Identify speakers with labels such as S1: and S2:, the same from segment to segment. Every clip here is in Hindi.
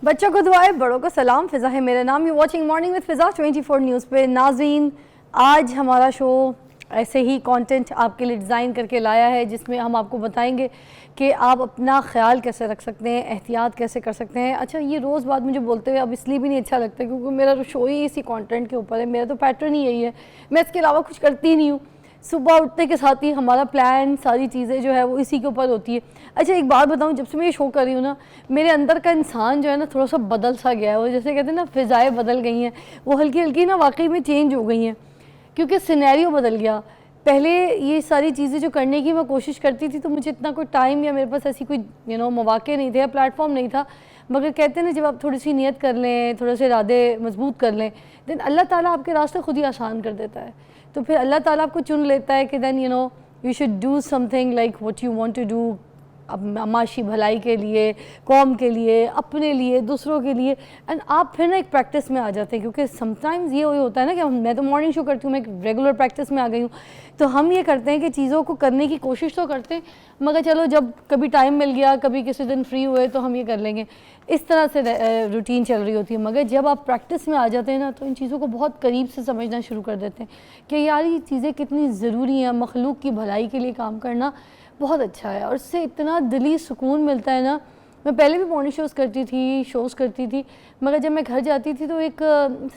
S1: बच्चों को दुआएं, बड़ों को सलाम। फ़िज़ा है मेरा नाम। You watching morning with Fiza 24 news पे। नाज़रीन, आज हमारा शो ऐसे ही कंटेंट आपके लिए डिज़ाइन करके लाया है जिसमें हम आपको बताएंगे कि आप अपना ख्याल कैसे रख सकते हैं, एहतियात कैसे कर सकते हैं। अच्छा, ये रोज़ बात मुझे बोलते हुए अब इसलिए भी नहीं अच्छा लगता क्योंकि मेरा शो ही इसी कंटेंट के ऊपर है। मेरा तो पैटर्न ही यही है, मैं इसके अलावा कुछ करती ही नहीं हूँ। सुबह उठने के साथ ही हमारा प्लान, सारी चीज़ें जो है वो इसी के ऊपर होती है। अच्छा, एक बात बताऊँ, जब से मैं ये शो कर रही हूँ ना, मेरे अंदर का इंसान जो है ना थोड़ा सा बदल सा गया है। वो जैसे कहते हैं ना, फ़िज़ाएँ बदल गई हैं, वो हल्की हल्की ना वाकई में चेंज हो गई हैं क्योंकि सिनेरियो बदल गया। पहले ये सारी चीज़ें जो करने की मैं कोशिश करती थी तो मुझे इतना कोई टाइम या मेरे पास ऐसी कोई मौके नहीं थे या प्लेटफॉर्म नहीं था। मगर कहते हैं ना, जब आप थोड़ी सी नियत कर लें, थोड़े से इरादे मजबूत कर लें, देन अल्लाह ताला आपके रास्ते खुद ही आसान कर देता है। तो फिर अल्लाह ताला आपको चुन लेता है कि then you should do something like what you want to do, अब माशी भलाई के लिए, कौम के लिए, अपने लिए, दूसरों के लिए। एंड आप फिर ना एक प्रैक्टिस में आ जाते हैं क्योंकि समटाइम्स ये होता है ना कि मैं तो मॉर्निंग शो करती हूँ, मैं एक रेगुलर प्रैक्टिस में आ गई हूँ। तो हम ये करते हैं कि चीज़ों को करने की कोशिश तो करते हैं, मगर चलो जब कभी टाइम मिल गया, कभी किसी दिन फ्री हुए तो हम ये कर लेंगे, इस तरह से रूटीन चल रही होती है। मगर जब आप प्रैक्टिस में आ जाते हैं ना तो इन चीज़ों को बहुत करीब से समझना शुरू कर देते हैं कि यार ये चीज़ें कितनी ज़रूरी हैं। मखलूक की भलाई के लिए काम करना बहुत अच्छा है और इससे इतना दिली सुकून मिलता है ना। मैं पहले भी मॉर्निंग शोज़ करती थी, मगर जब मैं घर जाती थी तो एक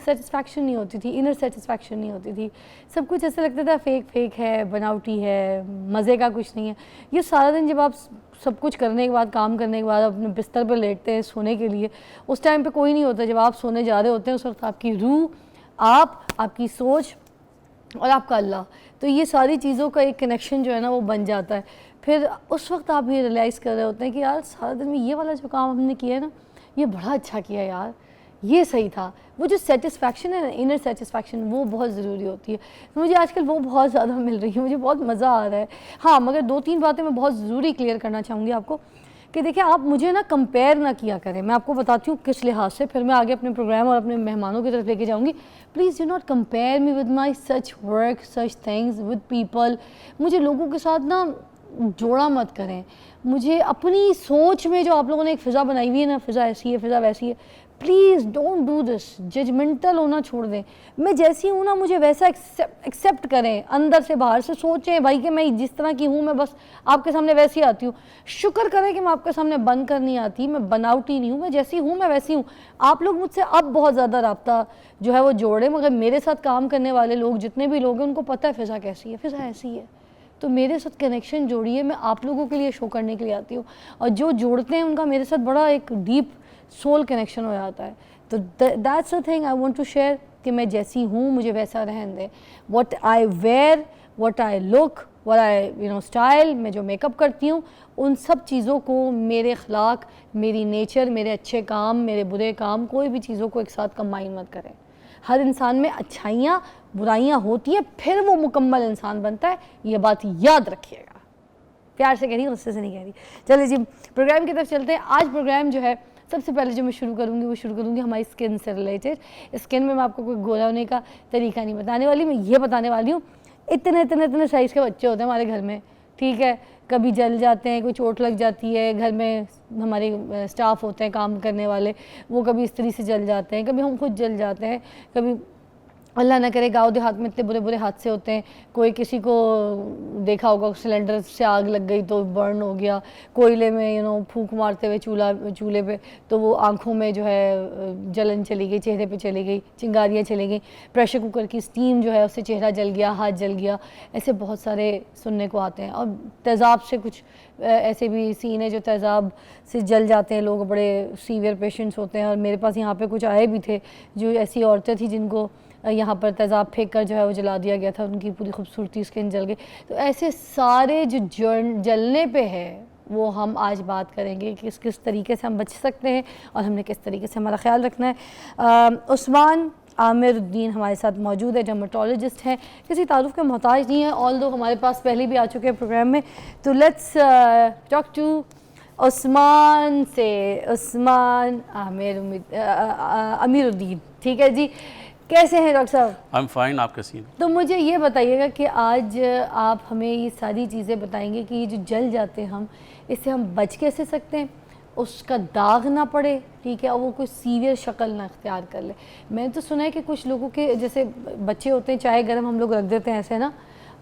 S1: सेटिस्फैक्शन नहीं होती थी, इनर सेटिस्फैक्शन नहीं होती थी। सब कुछ ऐसा लगता था फेक है, बनावटी है, मज़े का कुछ नहीं है। ये सारा दिन जब आप सब कुछ करने के बाद, काम करने के बाद अपने बिस्तर पर लेटते हैं सोने के लिए, उस टाइम पे कोई नहीं होता। जब आप सोने जा रहे होते हैं उस वक्त आपकी रूह, आपकी सोच और आपका अल्लाह, तो ये सारी चीज़ों का एक कनेक्शन जो है ना वो बन जाता है। फिर उस वक्त आप ये रियलाइज़ कर रहे होते हैं कि यार सारा दिन में ये वाला जो काम हमने किया है ना, ये बड़ा अच्छा किया यार, ये सही था। वो जो सेटिस्फैक्शन है ना, इनर सेटिस्फैक्शन, वो बहुत ज़रूरी होती है। तो मुझे आजकल वो बहुत ज़्यादा मिल रही है, मुझे बहुत मज़ा आ रहा है। हाँ, मगर 2-3 बातें मैं बहुत ज़रूरी क्लियर करना चाहूँगी आपको कि देखिए, आप मुझे ना कंपेयर ना किया करें। मैं आपको बताती हूँ किस लिहाज से, फिर मैं आगे अपने प्रोग्राम और अपने मेहमानों की तरफ लेके जाऊँगी। Please do not compare me with my such work, such things with people. मुझे लोगों के साथ ना जोड़ा मत करें। मुझे अपनी सोच में जो आप लोगों ने एक फ़िज़ा बनाई हुई है ना, फ़िज़ा ऐसी है, फ़िज़ा वैसी है, please don't do this. Judgmental होना छोड़ दें। मैं जैसी हूँ ना, मुझे वैसा एक्सेप्ट करें, अंदर से बाहर से सोचें भाई कि मैं जिस तरह की हूँ मैं बस आपके सामने वैसी आती हूँ। शुक्र करें कि मैं आपके सामने बन कर नहीं आती, मैं बनावटी नहीं हूँ, मैं जैसी हूँ मैं वैसी हूँ। आप लोग मुझसे अब बहुत ज़्यादा रब्ता जो है वो जोड़ें, मगर मेरे साथ काम करने वाले लोग, जितने भी लोग हैं, उनको पता है फ़िज़ा कैसी है, फ़िज़ा ऐसी है। तो मेरे साथ कनेक्शन जोड़िए। मैं आप लोगों के लिए शो करने के लिए आती हूँ और जो जोड़ते हैं उनका मेरे साथ बड़ा एक डीप सोल कनेक्शन हो जाता है। तो that's the thing I want to share कि मैं जैसी हूँ मुझे वैसा रहने दें। What I wear, what I look, what I style, मैं जो मेकअप करती हूँ, उन सब चीज़ों को, मेरे अखलाक, मेरी नेचर, मेरे अच्छे काम, मेरे बुरे काम, कोई भी चीज़ों को एक साथ कंबाइन मत करें। हर इंसान में अच्छाइयाँ बुराइयाँ होती हैं, फिर वो मुकम्मल इंसान बनता है। ये बात याद रखिएगा। प्यार से कह रही हूँ, गुस्से से नहीं कह रही। चलिए जी, प्रोग्राम की तरफ चलते हैं। आज प्रोग्राम जो है, सबसे पहले जो मैं शुरू करूँगी वो शुरू करूँगी हमारी स्किन से रिलेटेड। स्किन में मैं आपको कोई गोरा होने का तरीका नहीं बताने वाली, मैं ये बताने वाली हूँ, इतने साइज़ के बच्चे होते हैं हमारे घर में, ठीक है, कभी जल जाते हैं, कोई चोट लग जाती है, घर में हमारे स्टाफ होते हैं काम करने वाले, वो कभी इस्त्री से जल जाते हैं, कभी हम खुद जल जाते हैं, कभी अल्लाह ना करे गाँव देहात में इतने बुरे बुरे हादसे होते हैं। कोई किसी को देखा होगा सिलेंडर से आग लग गई तो बर्न हो गया, कोयले में फूंक मारते हुए चूल्हे पे तो वो आंखों में जो है जलन चली गई, चेहरे पे चली गई, चिंगारियाँ चली गई, प्रेशर कुकर की स्टीम जो है उससे चेहरा जल गया, हाथ जल गया। ऐसे बहुत सारे सुनने को आते हैं। और तेज़ाब से कुछ ऐसे भी सीन है जो तेज़ाब से जल जाते हैं लोग, बड़े सीवियर पेशेंट्स होते हैं। और मेरे पास यहाँ पे कुछ आए भी थे जो ऐसी औरतें थी जिनको यहाँ पर तेज़ाब फेंक कर जो है वो जला दिया गया था, उनकी पूरी खूबसूरती स्किन जल गई। तो ऐसे सारे जो जलने पे है वो हम आज बात करेंगे कि किस तरीके से हम बच सकते हैं और हमने किस तरीके से हमारा ख्याल रखना है। उस्मान आमिरुद्दीन हमारे साथ मौजूद है, डर्मेटोलॉजिस्ट हैं, किसी तारुफ के मोहताज नहीं है, ऑल्दो हमारे पास पहले भी आ चुके हैं प्रोग्राम में। तो लेट्स टॉक टू उस्मान से। उस्मान आमिरुद्दीन, ठीक है जी, कैसे हैं डॉक्टर साहब?
S2: आई एम फाइन, आप कैसी हैं?
S1: तो मुझे ये बताइएगा कि आज आप हमें ये सारी चीज़ें बताएंगे कि ये जो जल जाते हैं हम, इससे हम बच कैसे सकते हैं, उसका दाग ना पड़े, ठीक है, और वो कोई सीवियर शक्ल ना इख्तियार कर ले। मैंने तो सुना है कि कुछ लोगों के जैसे बच्चे होते हैं, चाय गर्म हम लोग रख देते हैं ऐसे ना,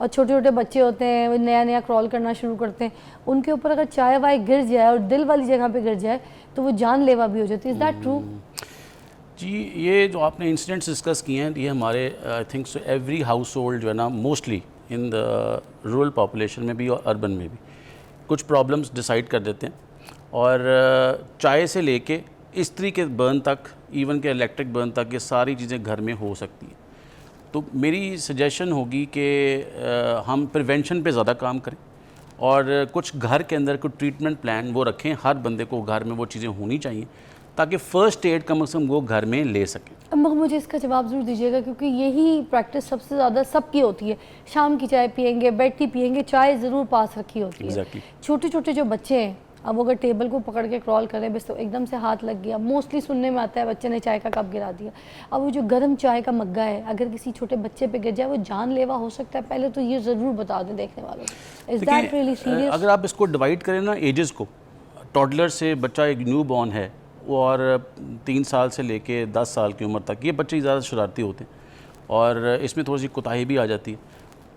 S1: और छोटे छोटे बच्चे होते हैं वो नया नया क्रॉल करना शुरू करते हैं, उनके ऊपर अगर चाय वाय गिर जाए और दिल वाली जगह पे गिर जाए तो वो जानलेवा भी हो जाती है। Is that true?
S2: जी, ये जो आपने इंसिडेंट्स डिस्कस किए हैं ये हमारे I think so every house hold जो है ना, mostly in the rural population में भी और अर्बन में भी कुछ प्रॉब्लम्स डिसाइड कर देते हैं। और चाय से लेके इस्त्री के बर्न तक, इवन के इलेक्ट्रिक बर्न तक, ये सारी चीज़ें घर में हो सकती हैं। तो मेरी सजेशन होगी कि हम प्रिवेंशन पे ज़्यादा काम करें और कुछ घर के अंदर कोई ट्रीटमेंट प्लान वो रखें। हर बंदे को घर में वो चीज़ें होनी चाहिए ताकि फ़र्स्ट एड कम से कम वो घर में ले सकें।
S1: अब मुझे इसका जवाब ज़रूर दीजिएगा, क्योंकि यही प्रैक्टिस सबसे ज़्यादा सबकी होती है। शाम की चाय पियेंगे, बेड टी पियेंगे, चाय ज़रूर पास रखी होती है।
S2: Exactly.
S1: छोटे छोटे जो बच्चे हैं, अब अगर टेबल को पकड़ के क्रॉल करें बस तो एकदम से हाथ लग गया, मोस्टली सुनने में आता है बच्चे ने चाय का कप गिरा दिया। अब वो जो गर्म चाय का मग्गा है अगर किसी छोटे बच्चे पे गिर जाए वो जानलेवा हो सकता है। पहले तो ये ज़रूर बता दें देखने वालों को। Is that really serious?
S2: अगर आप इसको डिवाइड करें ना एजेस को, टॉडलर से बच्चा एक न्यू बॉर्न है और 3 साल से लेके 10 साल की उम्र तक, ये बच्चे ज़्यादा शरारती होते हैं और इसमें थोड़ी सी कोताही भी आ जाती है।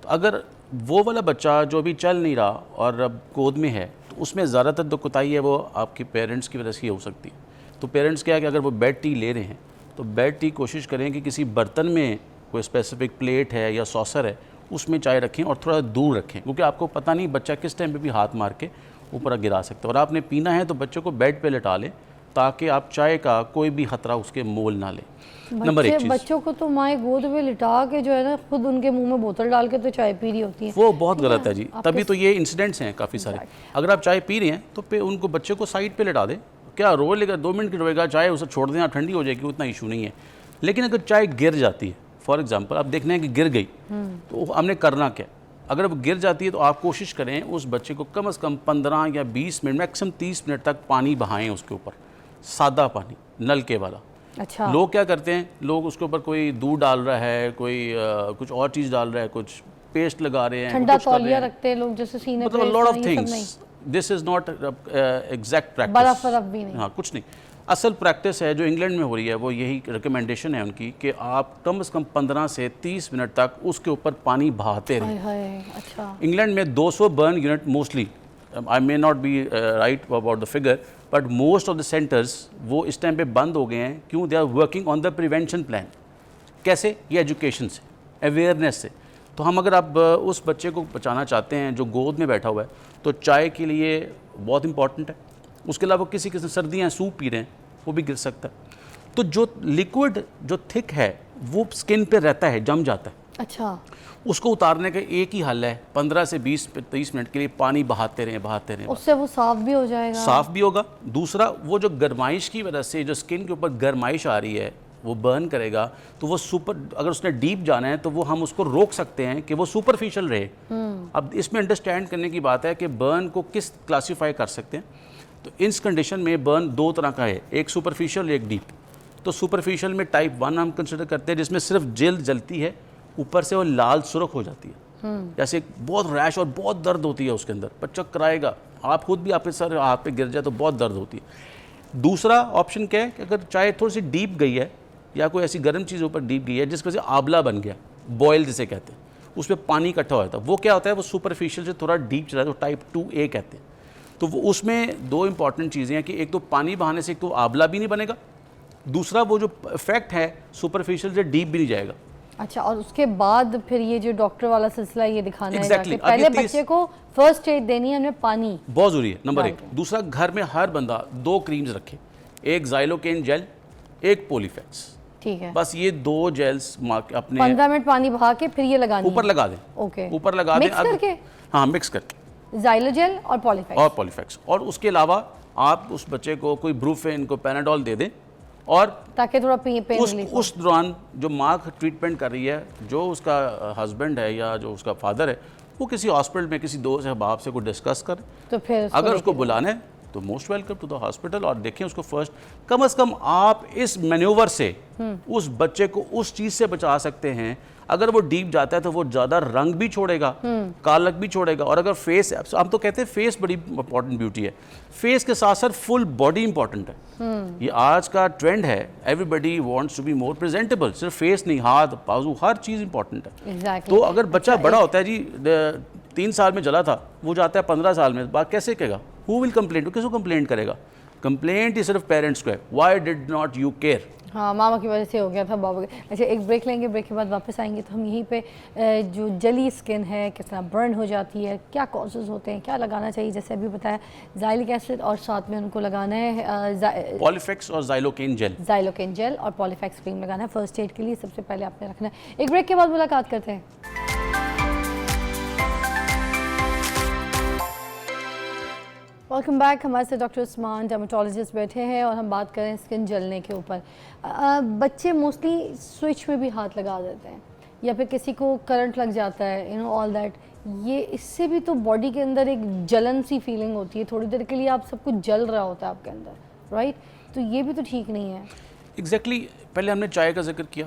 S2: तो अगर वो वाला बच्चा जो अभी चल नहीं रहा और अब गोद में है तो उसमें ज़्यादातर जो कोताही है वो आपके पेरेंट्स की वजह से ही हो सकती है। तो पेरेंट्स क्या है कि अगर वो बेड टी ले रहे हैं तो बेड टी कोशिश करें कि किसी बर्तन में कोई स्पेसिफिक प्लेट है या सॉसर है उसमें चाय रखें और थोड़ा दूर रखें, क्योंकि आपको पता नहीं बच्चा किस टाइम पे भी हाथ मार के ऊपर गिरा सकता है। और आपने पीना है तो बच्चों को बेड पे लेटा लें ताकि आप चाय का कोई भी खतरा उसके मोल ना लें। नंबर एक चीज़,
S1: बच्चों को तो माए गोद में लिटा के जो है ना खुद उनके मुंह में बोतल डाल के तो चाय पी रही होती है,
S2: वो बहुत गलत है जी। तभी तो ये इंसिडेंट्स हैं काफ़ी सारे। अगर आप चाय पी रहे हैं तो उनको बच्चे को साइड पे लेटा दें। क्या रोए लेगा, 2 मिनट की रोएगा, चाय उसे छोड़ दें, ठंडी हो जाएगी, उतना इशू नहीं है। लेकिन अगर चाय गिर जाती है, फॉर एग्जाम्पल आप देखना है कि गिर गई, तो हमने करना क्या? अगर वो गिर जाती है तो आप कोशिश करें उस बच्चे को कम से कम 15 या 20 मिनट, मैक्सिमम 30 मिनट तक पानी बहाएं उसके ऊपर, सादा पानी, नलके वाला।
S1: अच्छा।
S2: लोग क्या करते हैं, लोग उसके ऊपर कोई दूध डाल रहा है, कोई कुछ और चीज़ डाल रहा है, कुछ पेस्ट लगा रहे हैं,
S1: ठंडा तौलिया रखते हैं लोग जैसे सीने पे,
S2: मतलब lot of things. This is not exact practice.
S1: बर्फ भी नहीं।
S2: हाँ, कुछ नहीं। असल प्रैक्टिस है जो इंग्लैंड में हो रही है वो यही रिकमेंडेशन है उनकी कि आप कम से कम 15 से 30 मिनट तक उसके ऊपर पानी बहाते रहें।
S1: अच्छा।
S2: इंग्लैंड में 200 burn unit mostly, I may not be right about the figure, but most of the centres वो इस टाइम पे बंद हो गए हैं। क्यों? They are working on the prevention plan. कैसे? ये एजुकेशन से, अवेयरनेस से। तो हम अगर आप उस बच्चे को बचाना चाहते हैं जो गोद में बैठा हुआ है तो चाय के लिए बहुत इंपॉर्टेंट है। उसके अलावा किसी किसी सर्दियाँ सूप पी रहे हैं वो भी गिर सकता है। तो जो लिक्विड जो थिक है वो स्किन पे रहता है, जम जाता है।
S1: अच्छा।
S2: उसको उतारने का एक ही हल है, 15 से 20-30 मिनट के लिए पानी बहाते रहें।
S1: उससे वो साफ भी हो जाएगा,
S2: साफ भी होगा। दूसरा, वो जो गर्माइश की वजह से जो स्किन के ऊपर गर्माइश आ रही है वो बर्न करेगा, तो वो अगर उसने डीप जाना है तो वो हम उसको रोक सकते हैं कि वो सुपरफिशियल रहे। अब इसमें अंडरस्टैंड करने की बात है कि बर्न को किस क्लासीफाई कर सकते हैं। तो इस कंडीशन में बर्न 2 तरह का है, एक सुपरफिशियल, एक डीप। तो सुपरफिशियल में टाइप 1 हम कंसिडर करते हैं जिसमें सिर्फ जल्द जलती है, ऊपर से वो लाल सुर्ख हो जाती है, जैसे बहुत रैश और बहुत दर्द होती है उसके अंदर, बच्चा कराएगा, आप खुद भी आपके सर हाथ पे गिर जाए तो बहुत दर्द होती है। दूसरा ऑप्शन क्या है कि अगर चाय थोड़ी सी डीप गई है या कोई ऐसी गर्म चीज़ ऊपर डीप गई है जिस वजह से आंवला बन गया, बॉयल जिसे कहते हैं, उसमें पानी इकट्ठा हो जाता है, वो क्या होता है, वो सुपरफिशियल से थोड़ा डीप चला जाता है, टाइप 2A कहते हैं। तो वो उसमें 2 इंपॉर्टेंट चीज़ें हैं कि एक तो पानी बहाने से एक तो आंवला भी नहीं बनेगा, दूसरा वो जो इफेक्ट है सुपरफिशियल से डीप भी नहीं जाएगा।
S1: अच्छा, और उसके बाद फिर ये जो डॉक्टर वाला सिलसिला ये दिखाना है
S2: Exactly.
S1: पहले बच्चे को फर्स्ट एड देनी है हमें, पानी
S2: बहुत जरूरी है, नंबर 1। दूसरा, घर में हर बंदा 2 क्रीम्स रखे, एक ज़ाइलोकेन जेल, एक पॉलीफैक्स।
S1: ठीक है,
S2: बस ये 2 जेल्स अपने
S1: 15 मिनट पानी बहा के फिर ये लगानी
S2: ऊपर लगा दें।
S1: ओके,
S2: ऊपर लगा दें,
S1: मिक्स करके।
S2: हाँ, मिक्स करके,
S1: ज़ाइलोजेल और पॉलीफैक्स।
S2: और उसके अलावा आप उस बच्चे को कोई ब्रूफेन, को पैनाडोल दे दें, और
S1: ताकि थोड़ा पेन
S2: उस दौरान जो माँ ट्रीटमेंट कर रही है, जो उसका हस्बैंड है या जो उसका फादर है, वो किसी हॉस्पिटल में किसी दोस्त या बाप से कोई डिस्कस करे।
S1: तो फिर
S2: अगर उसको बुलाना है तो most welcome to the hospital. और देखें उसको फर्स्ट, कम से कम आप इस मैन्यूवर से उस बच्चे को उस चीज़ से बचा सकते हैं। अगर वो डीप जाता है तो वो ज़्यादा रंग भी छोड़ेगा, कालक भी छोड़ेगा। और अगर फेस, हम तो कहते हैं फेस बड़ी इंपॉर्टेंट ब्यूटी है, फेस के साथ साथ फुल बॉडी इंपॉर्टेंट है। ये आज का ट्रेंड है, everybody wants to be more presentable. सिर्फ फेस नहीं, हाथ बाजू हर चीज़ इंपॉर्टेंट है।
S1: Exactly.
S2: तो अगर बच्चा बड़ा होता है जी, 3 साल में जला था, वो जाता है 15 साल में, बात कैसे कहेगा? Who will complaint? किसको कंप्लेंट करेगा? कंप्लेंट ही सिर्फ पेरेंट्स को है, why did not you care.
S1: हाँ, मामा की वजह से हो गया था, बाबा के। अच्छा, एक ब्रेक लेंगे, ब्रेक के बाद वापस आएंगे तो हम यहीं पे जो जली स्किन है, किस तरह बर्न हो जाती है, क्या कॉजेज़ होते हैं, क्या लगाना चाहिए, जैसे अभी बताया ज़ाइलिक एसिड, और साथ में उनको लगाना है
S2: पॉलीफेक्स और ज़ाइलोकेन जेल,
S1: ज़ाइलोकेन जेल और पॉलीफेक्स क्रीम लगाना है फर्स्ट एड के लिए। सबसे पहले आपने रखना है। एक ब्रेक के बाद मुलाकात करते हैं। Welcome back. हमारे साथ डॉक्टर उस्मान डर्मेटोलॉजिस्ट बैठे हैं और हम बात कर रहे हैं स्किन जलने के ऊपर। बच्चे मोस्टली स्विच में भी हाथ लगा देते हैं या फिर किसी को करंट लग जाता है, यू नो ऑल दैट। ये इससे भी तो बॉडी के अंदर एक जलन सी फीलिंग होती है, थोड़ी देर के लिए आप सब कुछ जल रहा होता है आपके अंदर, राइट? तो ये भी तो ठीक नहीं है।
S2: एग्जैक्टली पहले हमने चाय का जिक्र किया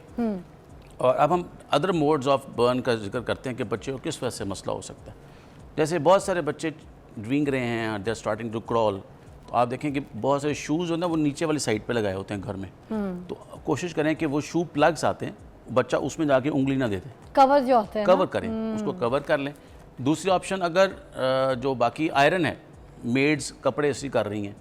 S2: और अब हम अदर मोड्स ऑफ बर्न का जिक्र करते हैं कि बच्चे को किस वजह से मसला हो सकता है। जैसे बहुत सारे बच्चे ड्रिंक रहे हैं, they are starting to crawl, तो आप देखें कि बहुत सारे शूज़ जो है ना वो नीचे वाली साइड पे लगाए होते हैं घर में। तो कोशिश करें कि वो शू प्लग्स आते हैं, बच्चा उसमें जाके उंगली ना दे दे,
S1: कवर जो होते हैं
S2: कवर करें, उसको कवर कर लें। दूसरी ऑप्शन, अगर जो बाकी आयरन है, मेड्स कपड़े इसी कर रही हैं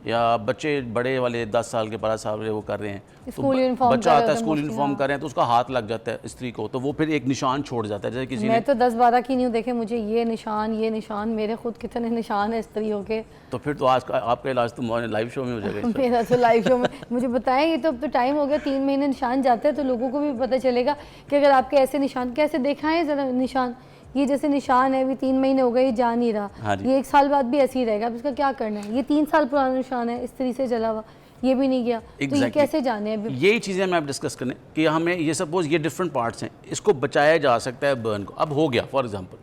S2: या बच्चे बड़े वाले 10 साल के 12 साल के वो कर रहे हैं, तो बच्चा आता है स्कूल यूनिफॉर्म कर रहे हैं तो उसका हाथ लग जाता है स्त्री को, तो वो फिर एक निशान छोड़ जाता है। जैसे किसी
S1: मैं तो 10-12 की नहीं हूँ, देखे मुझे ये निशान, मेरे खुद कितने निशान है स्त्रियों के।
S2: तो फिर तो आज का आपका इलाज तो लाइव शो में हो जाएगा।
S1: मेरा तो लाइव शो में मुझे बताएं, ये तो अब तो टाइम हो गया, 3 महीने निशान जाते हैं तो लोगों को भी पता चलेगा कि अगर आपके ऐसे निशान, कैसे दिखाएं ज़रा निशान, ये जैसे निशान है, अभी 3 महीने हो गए, ये जा नहीं रहा।
S2: हाँ,
S1: ये 1 साल बाद भी ऐसे ही रहेगा, अब इसका क्या करना है? ये 3 साल पुराना निशान है, इस्त्री से जला हुआ, ये भी नहीं गया। तो ये कैसे जाने? अभी
S2: यही चीज़ें हमें आप डिस्कस करें कि हमें ये सपोज ये डिफरेंट पार्ट्स हैं, इसको बचाया जा सकता है बर्न को। अब हो गया, फॉर एग्जांपल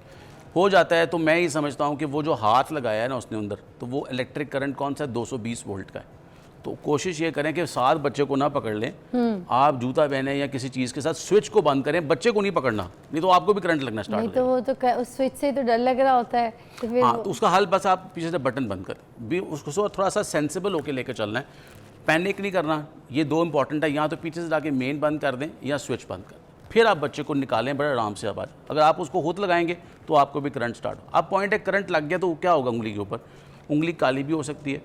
S2: हो जाता है, तो मैं ये समझता हूँ कि वो जो हाथ लगाया है ना उसने अंदर, तो वो इलेक्ट्रिक करंट कौन सा है, 220 वोल्ट का है। तो कोशिश ये करें कि साथ बच्चे को ना पकड़ लें, आप जूता पहने या किसी चीज़ के साथ स्विच को बंद करें, बच्चे को नहीं पकड़ना, नहीं तो आपको भी करंट लगना स्टार्ट हो
S1: जाएगा। तो वो तो उस स्विच से तो डर लग रहा होता है, तो फिर
S2: हाँ, तो उसका हल बस आप पीछे से बटन बंद कर भी, उसको थोड़ा सा सेंसिबल होकर लेकर चलना है, पैनिक नहीं करना। ये 2 इंपॉर्टेंट है, यहाँ तो पीछे से जाके मेन बंद कर दें या स्विच बंद कर दें, फिर आप बच्चे को निकालें बड़े आराम से आवाज़। अगर आप उसको खुद लगाएंगे तो आपको भी करंट स्टार्ट हो। अब पॉइंट है, करंट लग गया तो क्या होगा उंगली के ऊपर? उंगली काली भी हो सकती है,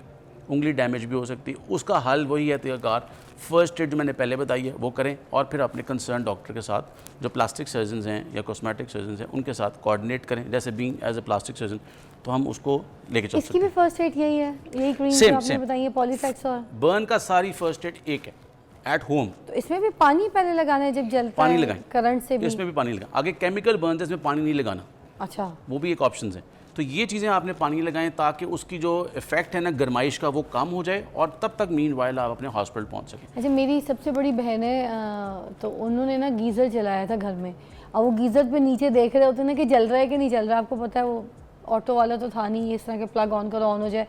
S2: उंगली डैमेज भी हो सकती है। उसका हल वही है तरीक़ाकार, फर्स्ट एड जो मैंने पहले बताई है वो करें, और फिर अपने कंसर्न डॉक्टर के साथ, जो प्लास्टिक सर्जन हैं या कॉस्मेटिक सर्जन हैं, उनके साथ कोऑर्डिनेट करें। जैसे being as a plastic surgeon तो हम उसको लेके चल सकते हैं।
S1: इसकी भी फर्स्ट एड यही है, यही क्रीम जो आपने बताई है, पॉलीफेक्स। और
S2: बर्न का सारी फर्स्ट एड एक है, एट होम।
S1: तो इसमें भी पानी पहले लगाना है जब जलता
S2: पानी
S1: है,
S2: लगाएं,
S1: करंट से भी?
S2: इसमें भी पानी लगाएं। आगे केमिकल बर्न है, इसमें पानी नहीं लगाना।
S1: अच्छा,
S2: वो भी एक ऑप्शन है। तो ये चीज़ें आपने पानी लगाएं ताकि उसकी जो इफेक्ट है ना गर्माइश का वो कम हो जाए, और तब तक मीनवाइल आप अपने हॉस्पिटल पहुंच सकें।
S1: अच्छा, मेरी सबसे बड़ी बहन है, तो उन्होंने ना गीज़र चलाया था घर में। अब वो गीज़र पे नीचे देख रहे होते ना कि जल रहा है कि नहीं जल रहा। आपको पता है वो ऑटो वाला तो था नहीं, इस तरह के प्लग ऑन करो ऑन हो जाए,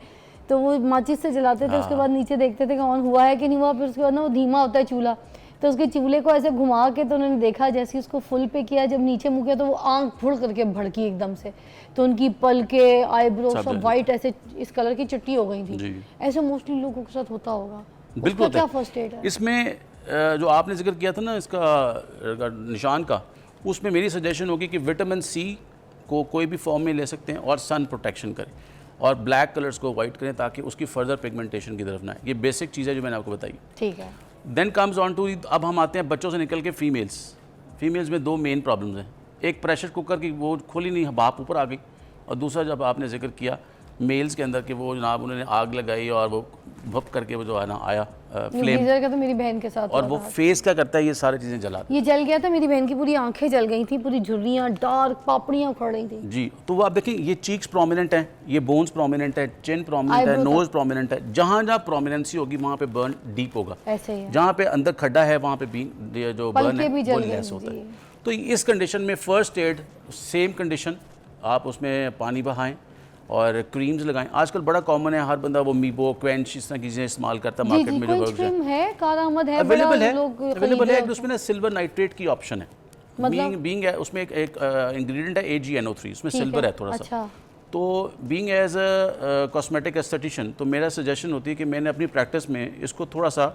S1: तो वो माचिस से जलाते थे, उसके बाद नीचे देखते थे कि ऑन हुआ है कि नहीं हुआ। फिर उसके बाद ना वो धीमा होता है चूल्हा, तो उसके चूल्हे को ऐसे घुमा के, तो उन्होंने देखा जैसे उसको फुल पे किया, जब नीचे मुँह किया तो वो आंख फुड़ करके भड़की एकदम से, तो उनकी पलके, आईब्रो सब वाइट ऐसे इस कलर की चिट्टी हो गई थी। ऐसे मोस्टली लोगों के साथ होता होगा।
S2: बिल्कुल।
S1: क्या फर्स्ट एड है
S2: इसमें? जो आपने जिक्र किया था ना इसका निशान का, उसमें मेरी सजेशन होगी कि विटामिन सी को कोई भी फॉर्म में ले सकते हैं और सन प्रोटेक्शन करें, और ब्लैक कलर्स को अवॉइड करें ताकि उसकी फर्दर पिगमेंटेशन की तरफ ना आए। ये बेसिक चीज़ है जो मैंने आपको बताई।
S1: ठीक है।
S2: देन कम्स ऑन टू, अब हम आते हैं बच्चों से निकल के फीमेल्स में 2 मेन प्रॉब्लम्स हैं। एक प्रेशर कुकर की वो खुली नहीं, भाप ऊपर आ गई, और दूसरा जब आपने जिक्र किया मेल्स के अंदर कि वो जनाब उन्होंने आग लगाई और वो भप करके वो जो है ना आया फ्लेम।
S1: गीजर का तो मेरी बहन के साथ
S2: और वो फेस क्या करता है, ये सारी चीज़ें जलाता है।
S1: ये जल गया था, मेरी बहन की पूरी आंखें जल गई थी, पूरी झुर्रियाँ, डार्क पापड़ियाँ उखड़ रही थी
S2: जी। तो वो आप देखें, ये चीक्स प्रोमिनेंट हैं, ये बोन्स प्रोमिनेंट है, चिन प्रोमिनेंट है, नोज प्रोमिनेंट है। जहाँ जहाँ प्रोमिनेंसी होगी वहाँ पे बर्न डीप होगा।
S1: ऐसे ही
S2: जहाँ पे अंदर खड्डा है वहाँ पे जो बर्न है वो लेस होता है। तो इस कंडीशन में फर्स्ट एड सेम कंडीशन, आप उसमें पानी बहाएं, और क्रीम्स लगाएं। आजकल बड़ा कॉमन है, हर बंदा वो मीबो, क्वेंच इस तरह की चीज़ें इस्तेमाल करता है
S1: जी
S2: मार्केट
S1: जी,
S2: में जो
S1: कोई
S2: वर्क
S1: क्रीम है, कारामद है,
S2: अवेलेबल
S1: बड़ा
S2: है,
S1: लोग
S2: अवेलेबल
S1: खरीद
S2: है।
S1: रहे
S2: उसमें ना सिल्वर नाइट्रेट की ऑप्शन है,
S1: मतलब?
S2: बीइंग है उसमें एक इंग्रेडिएंट है AgNO3, उसमें
S1: ठीक
S2: सिल्वर है थोड़ा सा।
S1: अच्छा,
S2: तो being as a cosmetic aesthetician, तो मेरा सजेशन होती है कि मैंने अपनी प्रैक्टिस में इसको थोड़ा सा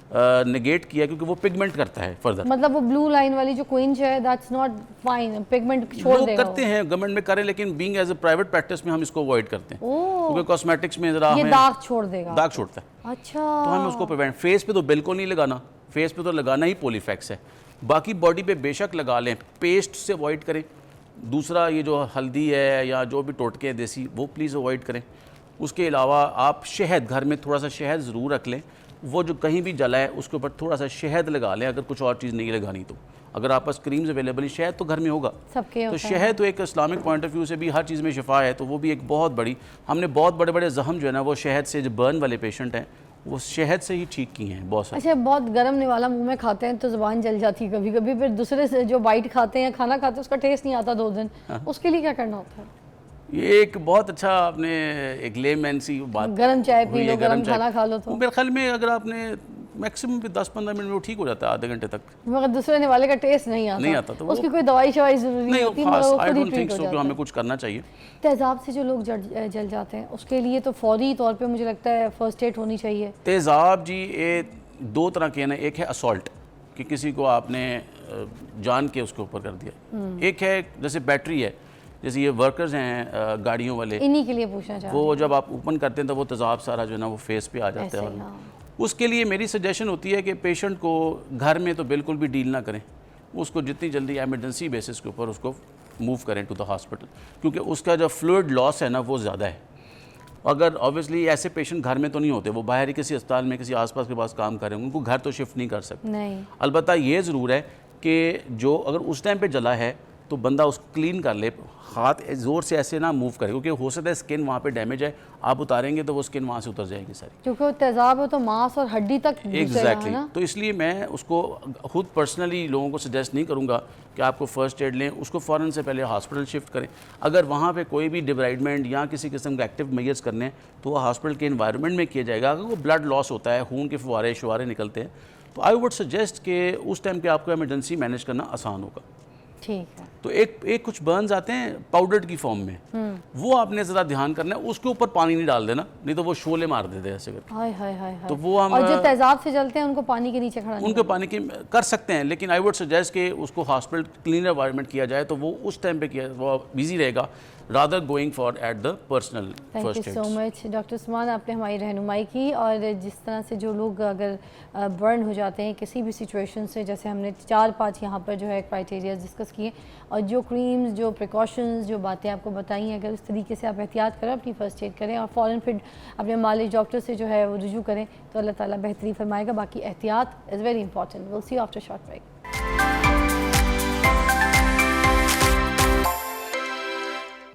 S2: नेगेट किया, क्योंकि वो पिगमेंट करता है फर्दर।
S1: मतलब वो ब्लू लाइन वाली जो क्विंच है, दैट्स नॉट फाइन, पिगमेंट छोड़
S2: लोग
S1: देगा
S2: करते हैं, गवर्नमेंट में करें, लेकिन being as a private practice में हम इसको अवॉइड करते हैं,
S1: ओह,
S2: क्योंकि कॉस्मेटिक्स में ज़रा
S1: ये
S2: हमें
S1: दाग छोड़ देगा।
S2: दाग छोड़ता है,
S1: अच्छा,
S2: तो हमें उसको प्रिवेंट। फेस पे तो बिल्कुल नहीं लगाना, फेस पे तो लगाना ही पॉलीफैक्स है। बाकी बॉडी पे बेशक लगा लें, पेस्ट से अवॉइड करें। दूसरा ये जो हल्दी है या जो भी टोटके हैं देसी, वो प्लीज़ अवॉइड करें। उसके अलावा आप शहद, घर में थोड़ा सा शहद ज़रूर रख लें। वो जो कहीं भी जला है उसके ऊपर थोड़ा सा शहद लगा लें, अगर कुछ और चीज़ नहीं लगानी तो। अगर आप पास क्रीम्स अवेलेबल है, शहद तो घर में होगा,
S1: सबके
S2: तो
S1: होता है।
S2: शहद तो एक इस्लामिक पॉइंट ऑफ व्यू से भी हर चीज़ में शिफा है, तो वो भी एक बहुत बड़ी, हमने बहुत बड़े बड़े जख्म जो है ना वो शहद से, जो बर्न वाले पेशेंट हैं वो शहद से ही ठीक किए हैं बहुत सारे।
S1: अच्छा, बहुत गर्म निवाला मुंह में खाते हैं तो ज़ुबान जल जाती है कभी कभी, फिर दूसरे से जो बाइट खाते हैं, खाना खाते हैं, उसका टेस्ट नहीं आता 2 दिन, उसके लिए क्या करना होता है?
S2: ये एक बहुत अच्छा आपने एक लेमैन सी बात,
S1: गरम चाय पी
S2: हुई है,
S1: लो, गरम
S2: चाय।
S1: खाना खा लो तो।
S2: वो मेरे ख्याल में अगर आपने मैक्सिमम 10-15 मिनट में वो ठीक हो जाता है, आधे घंटे तक
S1: मगर दूसरे निवाले का टेस्ट नहीं आता
S2: तो वो
S1: उसकी कोई दवाई शवाई ज़रूरी
S2: नहीं
S1: होती,
S2: खास।
S1: मगर वो
S2: आई
S1: खुद ही
S2: डोंट
S1: ठीक
S2: थिंक
S1: हो
S2: सो कि
S1: जाता
S2: हमें
S1: है।
S2: कुछ करना चाहिए।
S1: तेज़ाब से जो लोग जल जाते हैं उसके लिए तो फौरी तौर पे मुझे लगता है फर्स्ट एड होनी चाहिए।
S2: तेज़ाब जी ये 2 तरह के हैं ना, एक है असॉल्ट कि किसी को आपने जान के उसके ऊपर कर दिया, एक है जैसे बैटरी है, जैसे ये वर्कर्स हैं गाड़ियों वाले,
S1: इन्हीं के लिए पूछना चाह रही
S2: वो जब आप ओपन करते हैं तो वो तेज़ाब सारा जो है ना वो फेस पे आ जाता
S1: ऐसे
S2: है।
S1: ही,
S2: और
S1: हाँ।
S2: उसके लिए मेरी सजेशन होती है कि पेशेंट को घर में तो बिल्कुल भी डील ना करें, उसको जितनी जल्दी एमरजेंसी बेसिस के ऊपर उसको मूव करें टू द हॉस्पिटल, क्योंकि उसका जो फ्लूइड लॉस है ना वो ज़्यादा है। अगर ऑब्वियसली ऐसे पेशेंट घर में तो नहीं होते, वो बाहर ही किसी अस्पताल में किसी आसपास के पास काम कर रहे हैं, उनको घर तो शिफ्ट नहीं कर सकते।
S1: नहीं,
S2: अलबत्ता ये ज़रूर है कि जो अगर उस टाइम पे जला है तो बंदा उसको क्लीन कर ले, हाथ ज़ोर से ऐसे ना मूव करे, क्योंकि हो सकता है स्किन वहाँ पे डैमेज है, आप उतारेंगे तो वो स्किन वहाँ से उतर जाएगी सारी,
S1: क्योंकि वो तेज़ाब है तो मांस और हड्डी तक घुसेगा, है
S2: एग्जैक्टली
S1: ना?
S2: तो इसलिए मैं उसको खुद पर्सनली लोगों को सजेस्ट नहीं करूँगा कि आपको फ़र्स्ट एड लें, उसको फ़ौरन से पहले हॉस्पिटल शिफ्ट करें। अगर वहाँ पे कोई भी डिब्राइडमेंट या किसी किस्म के एक्टिव मेजर्स करने हैं तो वो हॉस्पिटल के इन्वायरमेंट में किया जाएगा। अगर वो ब्लड लॉस होता है, खून के फुहारे शुहारे निकलते हैं, तो आई वुड सजेस्ट कि उस टाइम पे आपको एमरजेंसी मैनेज करना आसान होगा।
S1: ठीक है।
S2: तो एक कुछ बर्न्स आते हैं पाउडर की फॉर्म में, वो आपने ज़रा ध्यान करना है, उसके ऊपर पानी नहीं डाल देना, नहीं तो वो शोले मार देते हैं ऐसे करके।
S1: हाय हाय हाय हाय।
S2: तो वो हम
S1: और जो तेज़ाब से जलते हैं उनको पानी के नीचे खड़ा नहीं
S2: उनके पानी की कर सकते हैं, लेकिन आई वुड सजेस्ट कि उसको हॉस्पिटल क्लीन एनवायरनमेंट किया जाए, तो वो उस टाइम पे किया वो बिजी रहेगा, rather going for at the personal
S1: thank
S2: first
S1: you
S2: ad.
S1: So much doctor Usman, आपने हमारी रहनुमाई की। और जिस तरह से जो लोग अगर बर्न हो जाते हैं किसी भी सिचुएशन से, जैसे हमने 4-5 यहाँ पर जो है क्राइटेरिया डिस्कस किए, और जो क्रीम्स, जो प्रिकॉशंस, जो बातें आपको बताई हैं, अगर उस तरीके से आप एहतियात करें, अपनी फ़र्स्ट एड करें और फ़ौरन फिर अपने मालिक डॉक्टर से जो है वो रुजू करें, तो अल्लाह ताला बेहतरी फरमाएगा। बाकी एहतियात is very important. Will see you after short break.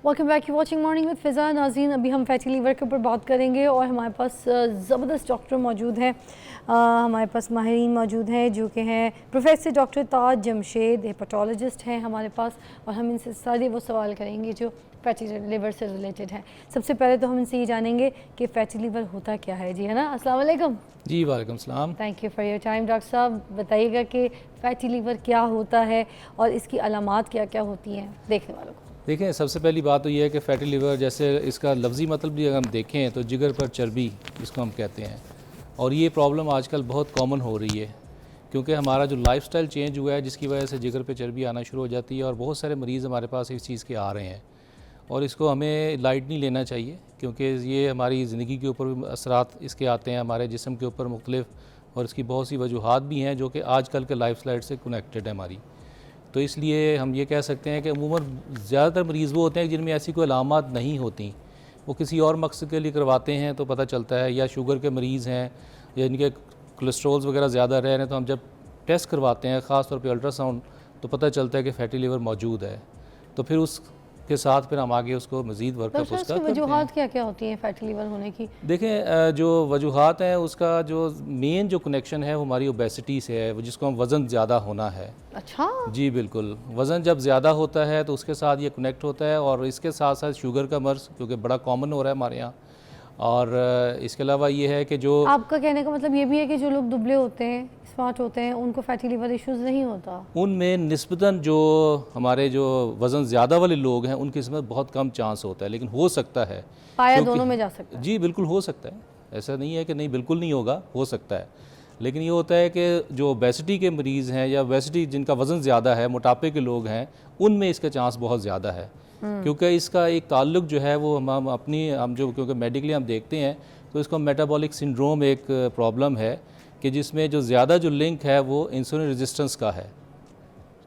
S1: Welcome back, you watching morning with Fiza. नाज़रीन, अभी हम फैटी लीवर के ऊपर बात करेंगे और हमारे पास ज़बरदस्त डॉक्टर मौजूद हैं। हमारे पास माहिरीन मौजूद हैं जो कि हैं प्रोफेसर डॉक्टर ताज जमशेद, हेपेटोलॉजिस्ट हैं हमारे पास, और हम इनसे सारे वो सवाल करेंगे जो फैटी लिवर से रिलेटेड है। सबसे पहले तो हम इनसे ये जानेंगे कि फैटी लिवर होता क्या है। जी है ना, अस्सलाम वालेकुम।
S3: जी वालेकुम सलाम।
S1: Thank you for your time. Doctor साहब बताइएगा कि फैटी लिवर क्या होता है और इसकी अलामात क्या क्या होती हैं देखने वालों को।
S3: देखें, सबसे पहली बात तो ये है कि फ़ैटी लिवर, जैसे इसका लफ्ज़ी मतलब भी अगर हम देखें तो जिगर पर चर्बी इसको हम कहते हैं, और ये प्रॉब्लम आजकल बहुत कॉमन हो रही है क्योंकि हमारा जो लाइफस्टाइल चेंज हुआ है जिसकी वजह से जिगर पे चर्बी आना शुरू हो जाती है, और बहुत सारे मरीज़ हमारे पास इस चीज़ के आ रहे हैं, और इसको हमें लाइट नहीं लेना चाहिए क्योंकि ये हमारी ज़िंदगी के ऊपर भी असरात इसके आते हैं, हमारे जिस्म के ऊपर मुख्तलिफ, और इसकी बहुत सी वजूहात भी हैं जो कि आजकल के लाइफस्टाइल से कनेक्टेड है हमारी। तो इसलिए हम ये कह सकते हैं कि अमूमन ज़्यादातर मरीज़ वो होते हैं जिनमें ऐसी कोई अलामात नहीं होती, वो किसी और मकसद के लिए करवाते हैं तो पता चलता है, या शुगर के मरीज़ हैं या इनके कोलेस्ट्रॉल्स वगैरह ज़्यादा रह रहे हैं, तो हम जब टेस्ट करवाते हैं ख़ास तौर पे अल्ट्रासाउंड, तो पता चलता है कि फ़ैटी लिवर मौजूद है। तो फिर उस के साथ फिर हम आगे उसको मज़ीद वर्कअप
S1: डॉक्टर
S3: उसका
S1: उसकी
S3: करते हैं।
S1: वजूहात क्या क्या होती हैं फैटी लिवर होने की?
S3: देखें जो वजूहात हैं उसका जो मेन जो कनेक्शन है वो हमारी ओबेसिटी से है, वो जिसको हम वज़न ज़्यादा होना है।
S1: अच्छा,
S3: जी बिल्कुल, वज़न जब ज़्यादा होता है तो उसके साथ ये कनेक्ट होता है, और इसके साथ साथ शुगर का मर्ज़ क्योंकि बड़ा कॉमन हो रहा है हमारे यहाँ। और इसके अलावा ये है कि जो
S1: आपका कहने का मतलब ये भी है कि जो लोग दुबले होते हैं, स्मार्ट होते हैं, उनको फैटी लिवर इश्यूज नहीं होता?
S3: उनमें निस्बतन जो हमारे जो वज़न ज़्यादा वाले लोग हैं उनके इसमें बहुत कम चांस होता है, लेकिन हो सकता है।
S1: पाया
S3: क्योंकि-
S1: दोनों में जा सकता है।
S3: जी बिल्कुल हो सकता है, ऐसा नहीं है कि नहीं बिल्कुल नहीं होगा, हो सकता है। लेकिन ये होता है कि जो ओबेसिटी के मरीज़ हैं या ओबेसिटी जिनका वज़न ज़्यादा है, मोटापे के लोग हैं, उनमें इसका चांस बहुत ज़्यादा है। क्योंकि इसका एक ताल्लुक जो है वो हम जो क्योंकि मेडिकली हम देखते हैं तो इसको मेटाबॉलिक सिंड्रोम एक प्रॉब्लम है कि जिसमें जो ज़्यादा जो लिंक है वो इंसुलिन रेजिस्टेंस का है,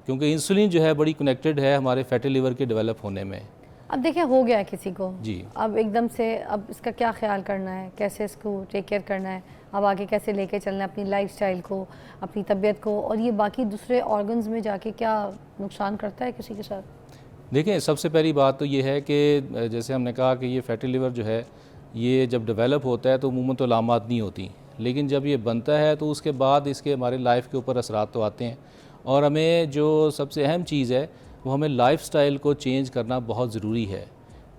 S3: क्योंकि इंसुलिन जो है बड़ी कनेक्टेड है हमारे फैटी लिवर के डेवलप होने में।
S1: अब देखिए हो गया है किसी को
S3: जी।
S1: अब एकदम से, अब इसका क्या ख्याल करना है, कैसे इसको टेक केयर करना है, अब आगे कैसे लेके चलना है अपनी लाइफस्टाइल को, अपनी तबीयत को, और ये बाकी दूसरे ऑर्गन्स में जाके क्या नुकसान करता है किसी के साथ?
S3: देखें सबसे पहली बात तो ये है कि जैसे हमने कहा कि ये फैटी लिवर जो है ये जब डेवलप होता है तो अमूमन तो अलामात नहीं होती, लेकिन जब ये बनता है तो उसके बाद इसके हमारे लाइफ के ऊपर असरात तो आते हैं। और हमें जो सबसे अहम चीज़ है वो हमें लाइफस्टाइल को चेंज करना बहुत ज़रूरी है,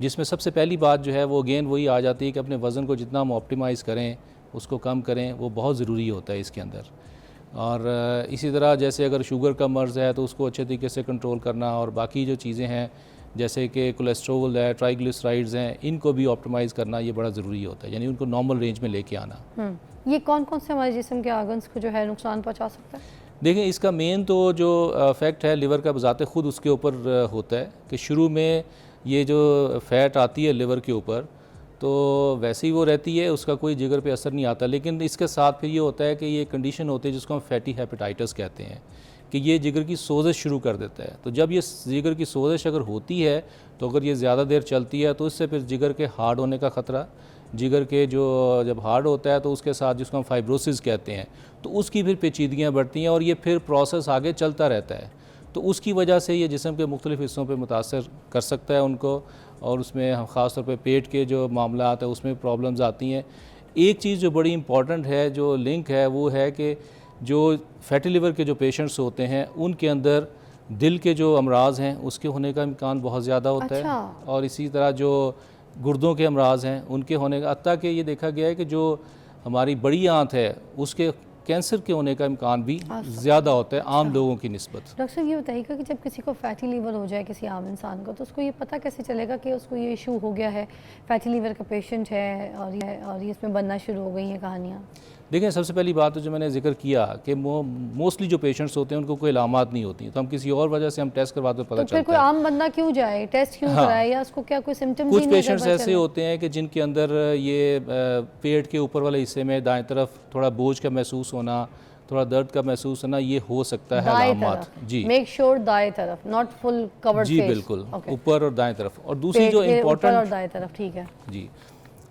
S3: जिसमें सबसे पहली बात जो है वो अगेन वही आ जाती है कि अपने वज़न को जितना हम ऑप्टिमाइज़ करें, उसको कम करें, वो बहुत ज़रूरी होता है इसके अंदर। और इसी तरह जैसे अगर शुगर का मर्ज़ है तो उसको अच्छे तरीके से कंट्रोल करना, और बाकी जो चीज़ें हैं जैसे कि कोलेस्ट्रॉल है, ट्राइग्लिसराइड्स हैं, इनको भी ऑप्टिमाइज़ करना ये बड़ा ज़रूरी होता है, यानी उनको नॉर्मल रेंज में लेके आना।
S1: ये कौन कौन से हमारे जिस्म के ऑर्गन्स को जो है नुकसान पहुंचा सकता है?
S3: देखें इसका मेन तो जो फैक्ट है लिवर का बज़ाते ख़ुद उसके ऊपर होता है कि शुरू में ये जो फ़ैट आती है लिवर के ऊपर तो वैसे ही वो रहती है, उसका कोई जिगर पे असर नहीं आता। लेकिन इसके साथ फिर ये होता है कि ये कंडीशन होती है जिसको हम फैटी हेपेटाइटिस कहते हैं, कि ये जिगर की सोजिश शुरू कर देता है। तो जब ये जिगर की सोजिश अगर होती है तो अगर ये ज़्यादा देर चलती है तो इससे फिर जिगर के हार्ड होने का ख़तरा, जिगर के जो जब हार्ड होता है तो उसके साथ जिसको हम फाइब्रोसिस कहते हैं तो उसकी फिर पेचीदगियाँ बढ़ती हैं और ये फिर प्रोसेस आगे चलता रहता है। तो उसकी वजह से ये जिस्म के मुख्तलिफ़ हिस्सों पे मुतासर कर सकता है उनको, और उसमें हम ख़ास तौर पे पेट के जो मामला आते हैं उसमें प्रॉब्लम्स आती हैं। एक चीज़ जो बड़ी इंपॉर्टेंट है, जो लिंक है, वो है कि जो फैटी लिवर के जो पेशेंट्स होते हैं उनके अंदर दिल के जो अमराज हैं उसके होने का इम्कान बहुत ज़्यादा होता
S1: अच्छा।
S3: है, और इसी तरह जो गुर्दों के अमराज हैं उनके होने का, हत्ता कि ये देखा गया है कि जो हमारी बड़ी आंत है उसके कैंसर के होने का इम्कान भी ज़्यादा होता है आम लोगों की निस्बत।
S1: डॉक्टर साहब ये बताइएगा कि जब किसी को फैटी लीवर हो जाए किसी आम इंसान को, तो उसको ये पता कैसे चलेगा कि उसको ये इशू हो गया है, फैटी लीवर का पेशेंट है और ये इसमें बनना शुरू हो गई हैं कहानियाँ?
S3: देखें सबसे पहली बात तो जो मैंने जिक्र किया कि मोस्टली जो पेशेंट्स होते हैं उनको कोई अलामात नहीं होती, तो हम किसी और वजह से हम टेस्ट करवाते पता
S1: तो फिर
S3: चलता
S1: कोई
S3: है।
S1: आम बंदा क्यों जाए, टेस्ट क्यों कराए, या उसको क्या कोई सिम्टम्स
S3: कुछ पेशेंट्स ऐसे होते हैं कि जिनके अंदर ये पेट के ऊपर वाले हिस्से में दाएं तरफ थोड़ा बोझ का महसूस होना, थोड़ा दर्द का महसूस होना, ये हो सकता है अलामात। जी
S1: मेक श्योर दाएं तरफ, नॉट फुल कवर्ड
S3: जी
S1: फेस।
S3: बिल्कुल, ऊपर और दाएं तरफ। और दूसरी जो
S1: और
S3: इम्पोर्टेंट
S1: दाएं तरफ, ठीक है
S3: जी,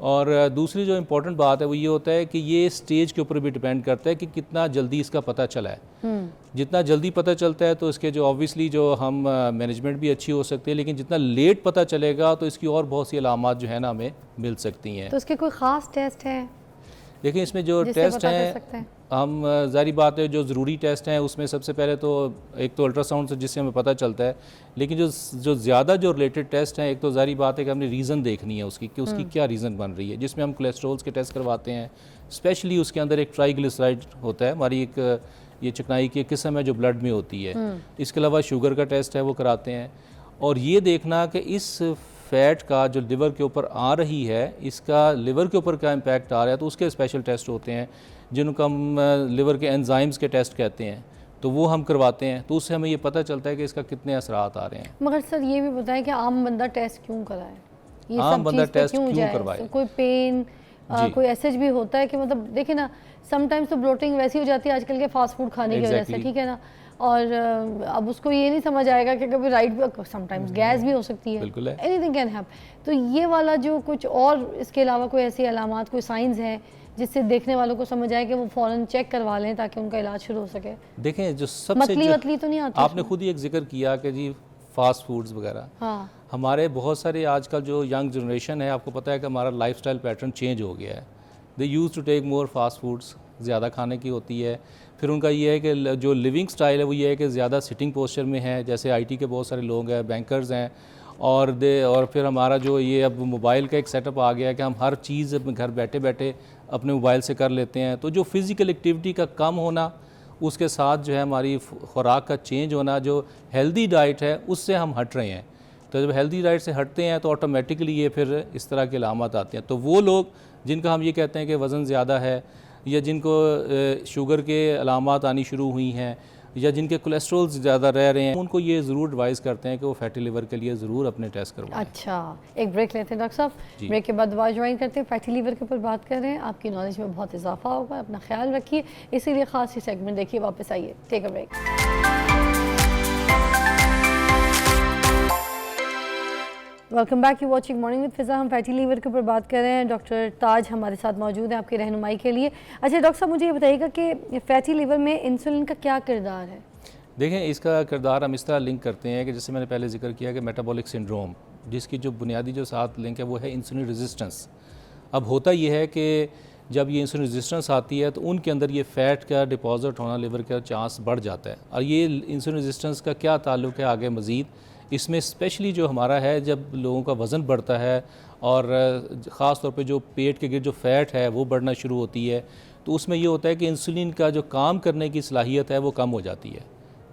S3: और दूसरी जो इम्पोर्टेंट बात है वो ये होता है कि ये स्टेज के ऊपर भी डिपेंड करता है कि कितना जल्दी इसका पता चला है। जितना जल्दी पता चलता है तो इसके जो ऑब्वियसली जो हम मैनेजमेंट भी अच्छी हो सकती है, लेकिन जितना लेट पता चलेगा तो इसकी और बहुत सी अलामात जो है ना हमें मिल सकती हैं।
S1: तो उसके कोई ख़ास टेस्ट है?
S3: देखिए इसमें जो टेस्ट हैं, हम जारी बात है जो ज़रूरी टेस्ट हैं उसमें सबसे पहले तो एक तो अल्ट्रासाउंड से जिससे हमें पता चलता है, लेकिन जो ज़्यादा जो रिलेटेड टेस्ट हैं, एक तो जारी बात है कि हमने रीज़न देखनी है उसकी कि उसकी क्या रीज़न बन रही है, जिसमें हम कोलेस्ट्रॉल्स के टेस्ट करवाते हैं। स्पेशली उसके अंदर एक ट्राइग्लिसराइड होता है, हमारी एक ये चिकनाई की किस्म है जो ब्लड में होती है। इसके अलावा शुगर का टेस्ट है वो कराते हैं, और ये देखना कि इस फैट का जो लिवर के ऊपर आ रही है इसका लिवर के ऊपर क्या इम्पैक्ट आ रहा है, तो उसके स्पेशल टेस्ट होते हैं जिनको हम लिवर के एंजाइम्स के टेस्ट कहते हैं, तो वो हम करवाते हैं। तो उससे हमें ये पता चलता है कि इसका कितने असरात आ रहे हैं।
S1: मगर सर ये भी बताएं कि आम बंदा टेस्ट क्यों कराए, ये
S3: आम
S1: सब
S3: बंदा
S1: चीज़ पे
S3: टेस्ट क्यों
S1: जाए?
S3: करवाए?
S1: तो कोई पेन कोई एसएच भी होता है कि मतलब देखिए ना, समटाइम्स तो ब्लोटिंग वैसी हो जाती है आजकल के फास्ट फूड खाने की वजह से, ठीक है ना, और अब उसको ये नहीं समझ आएगा कि कभी राइट, समटाइम्स गैस भी हो सकती है,
S3: बिल्कुल है,
S1: एनीथिंग कैन हैपन। तो ये वाला जो कुछ और इसके अलावा कोई ऐसी अलामात, कोई साइंस हैं जिससे देखने वालों को समझ आए कि वो फ़ौरन चेक करवा लें ताकि उनका इलाज शुरू हो सके?
S3: देखें जो सबसे
S1: मतली वतली तो नहीं आती?
S3: आपने खुद ही एक जिक्र किया कि जी फास्ट फूड्स वगैरह,
S1: हाँ,
S3: हमारे बहुत सारे आजकल जो यंग जनरेशन है, आपको पता है कि हमारा लाइफस्टाइल पैटर्न चेंज हो गया है। They use to take more fast foods, ज़्यादा खाने की होती है। फिर उनका ये है कि जो लिविंग स्टाइल है वो ये है कि ज़्यादा सिटिंग पोस्चर में है, जैसे आईटी के बहुत सारे लोग हैं, बैंकर्स हैं, और फिर हमारा जो ये अब मोबाइल का एक सेटअप आ गया है कि हम हर चीज़ अपने घर बैठे बैठे अपने मोबाइल से कर लेते हैं। तो जो फिज़िकल एक्टिविटी का कम होना, उसके साथ जो है हमारी खुराक का चेंज होना, जो हेल्दी डाइट है उससे हम हट रहे हैं। तो जब हेल्दी डाइट से हटते हैं तो ऑटोमेटिकली ये फिर इस तरह के अलामत आते हैं। तो वो लोग जिनका हम ये कहते हैं कि वज़न ज़्यादा है, या जिनको शुगर के अलामत आनी शुरू हुई हैं, या जिनके कोलेस्ट्रॉल ज़्यादा रह रहे हैं, उनको ये ज़रूर एडवाइस करते हैं कि वो फैटी लिवर के लिए ज़रूर अपने टेस्ट करवाएं।
S1: अच्छा, एक ब्रेक लेते हैं डॉक्टर साहब। ब्रेक के बाद दोबारा ज्वाइन करते हैं। फैटी लीवर के ऊपर बात कर रहे हैं, आपकी नॉलेज में बहुत इजाफा होगा, अपना ख्याल रखिए। इसीलिए खास ही सेगमेंट देखिए, वापस आइए, take a break. Welcome back, you watching morning with Fiza. हम फैटी लीवर के ऊपर बात कर रहे हैं। डॉक्टर ताज हमारे साथ मौजूद हैं आपकी रहनुमाई के लिए। अच्छा डॉक्टर साहब, मुझे ये बताइएगा कि फैटी लीवर में इंसुलिन का क्या किरदार है?
S3: देखें, इसका किरदार हम इस तरह लिंक करते हैं कि जैसे मैंने पहले जिक्र किया कि मेटाबॉलिक सिंड्रोम, जिसकी जो बुनियादी जो साथ लिंक है वो है इंसुलिन रेजिस्टेंस। अब होता ये है कि जब ये इंसुलिन रेजिस्टेंस आती है तो उनके अंदर ये फ़ैट का डिपॉजिट होना लिवर का चांस बढ़ जाता है। और ये इंसुलिन रेजिस्टेंस का क्या ताल्लुक़ है आगे मज़ीद, इसमें स्पेशली जो हमारा है, जब लोगों का वज़न बढ़ता है और ख़ास तौर पे जो पेट के गिर जो फ़ैट है वो बढ़ना शुरू होती है, तो उसमें ये होता है कि इंसुलिन का जो काम करने की सलाहियत है वो कम हो जाती है,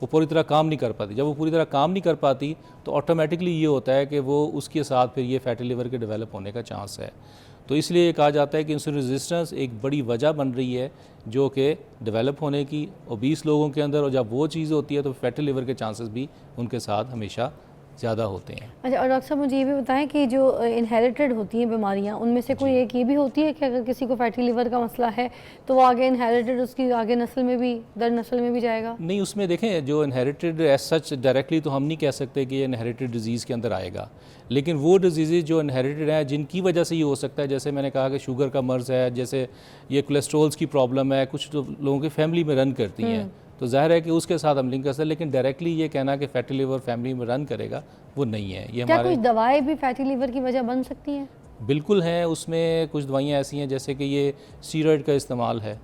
S3: वो पूरी तरह काम नहीं कर पाती। जब वो पूरी तरह काम नहीं कर पाती तो ऑटोमेटिकली ये होता है कि वो उसके साथ फिर ये फैटी लिवर के डेवलप होने का चांस है। तो इसलिए ये कहा जाता है कि इंसुलिन रेजिस्टेंस एक बड़ी वजह बन रही है जो कि डेवलप होने की ओबीस लोगों के अंदर, और जब वो चीज़ होती है तो फैटी लिवर के चांसेस भी उनके साथ हमेशा ज़्यादा होते हैं।
S1: अच्छा, और डॉक्टर साहब मुझे ये भी बताएं कि जो इनहेरिटेड होती हैं बीमारियां, उनमें से कोई एक ये भी होती है कि अगर किसी को फैटी लिवर का मसला है तो वो आगे इनहेरिटेड, उसकी आगे नस्ल में भी, दर नस्ल में भी जाएगा?
S3: नहीं, उसमें देखें, जो इनहेरिटेड एज सच डायरेक्टली तो हम नहीं कह सकते कि ये इनहेरिटेड डिजीज़ के अंदर आएगा, लेकिन वो डिजीज़ जो इनहेरिटेड हैं जिनकी वजह से ये हो सकता है, जैसे मैंने कहा कि शुगर का मर्ज़ है, जैसे ये कोलेस्ट्रॉल्स की प्रॉब्लम है, कुछ तो लोगों की फैमिली में रन करती हैं, तो ज़ाहिर है कि उसके साथ हम लिंक कर सकते हैं। लेकिन डायरेक्टली ये कहना कि फैटी लिवर फैमिली में रन करेगा वो नहीं है। ये
S1: क्या
S3: हमारे
S1: कुछ दवाएं भी फैटी लिवर की वजह बन सकती हैं?
S3: बिल्कुल हैं, उसमें कुछ दवाइयाँ ऐसी हैं जैसे कि ये स्टीरॉयड का इस्तेमाल है,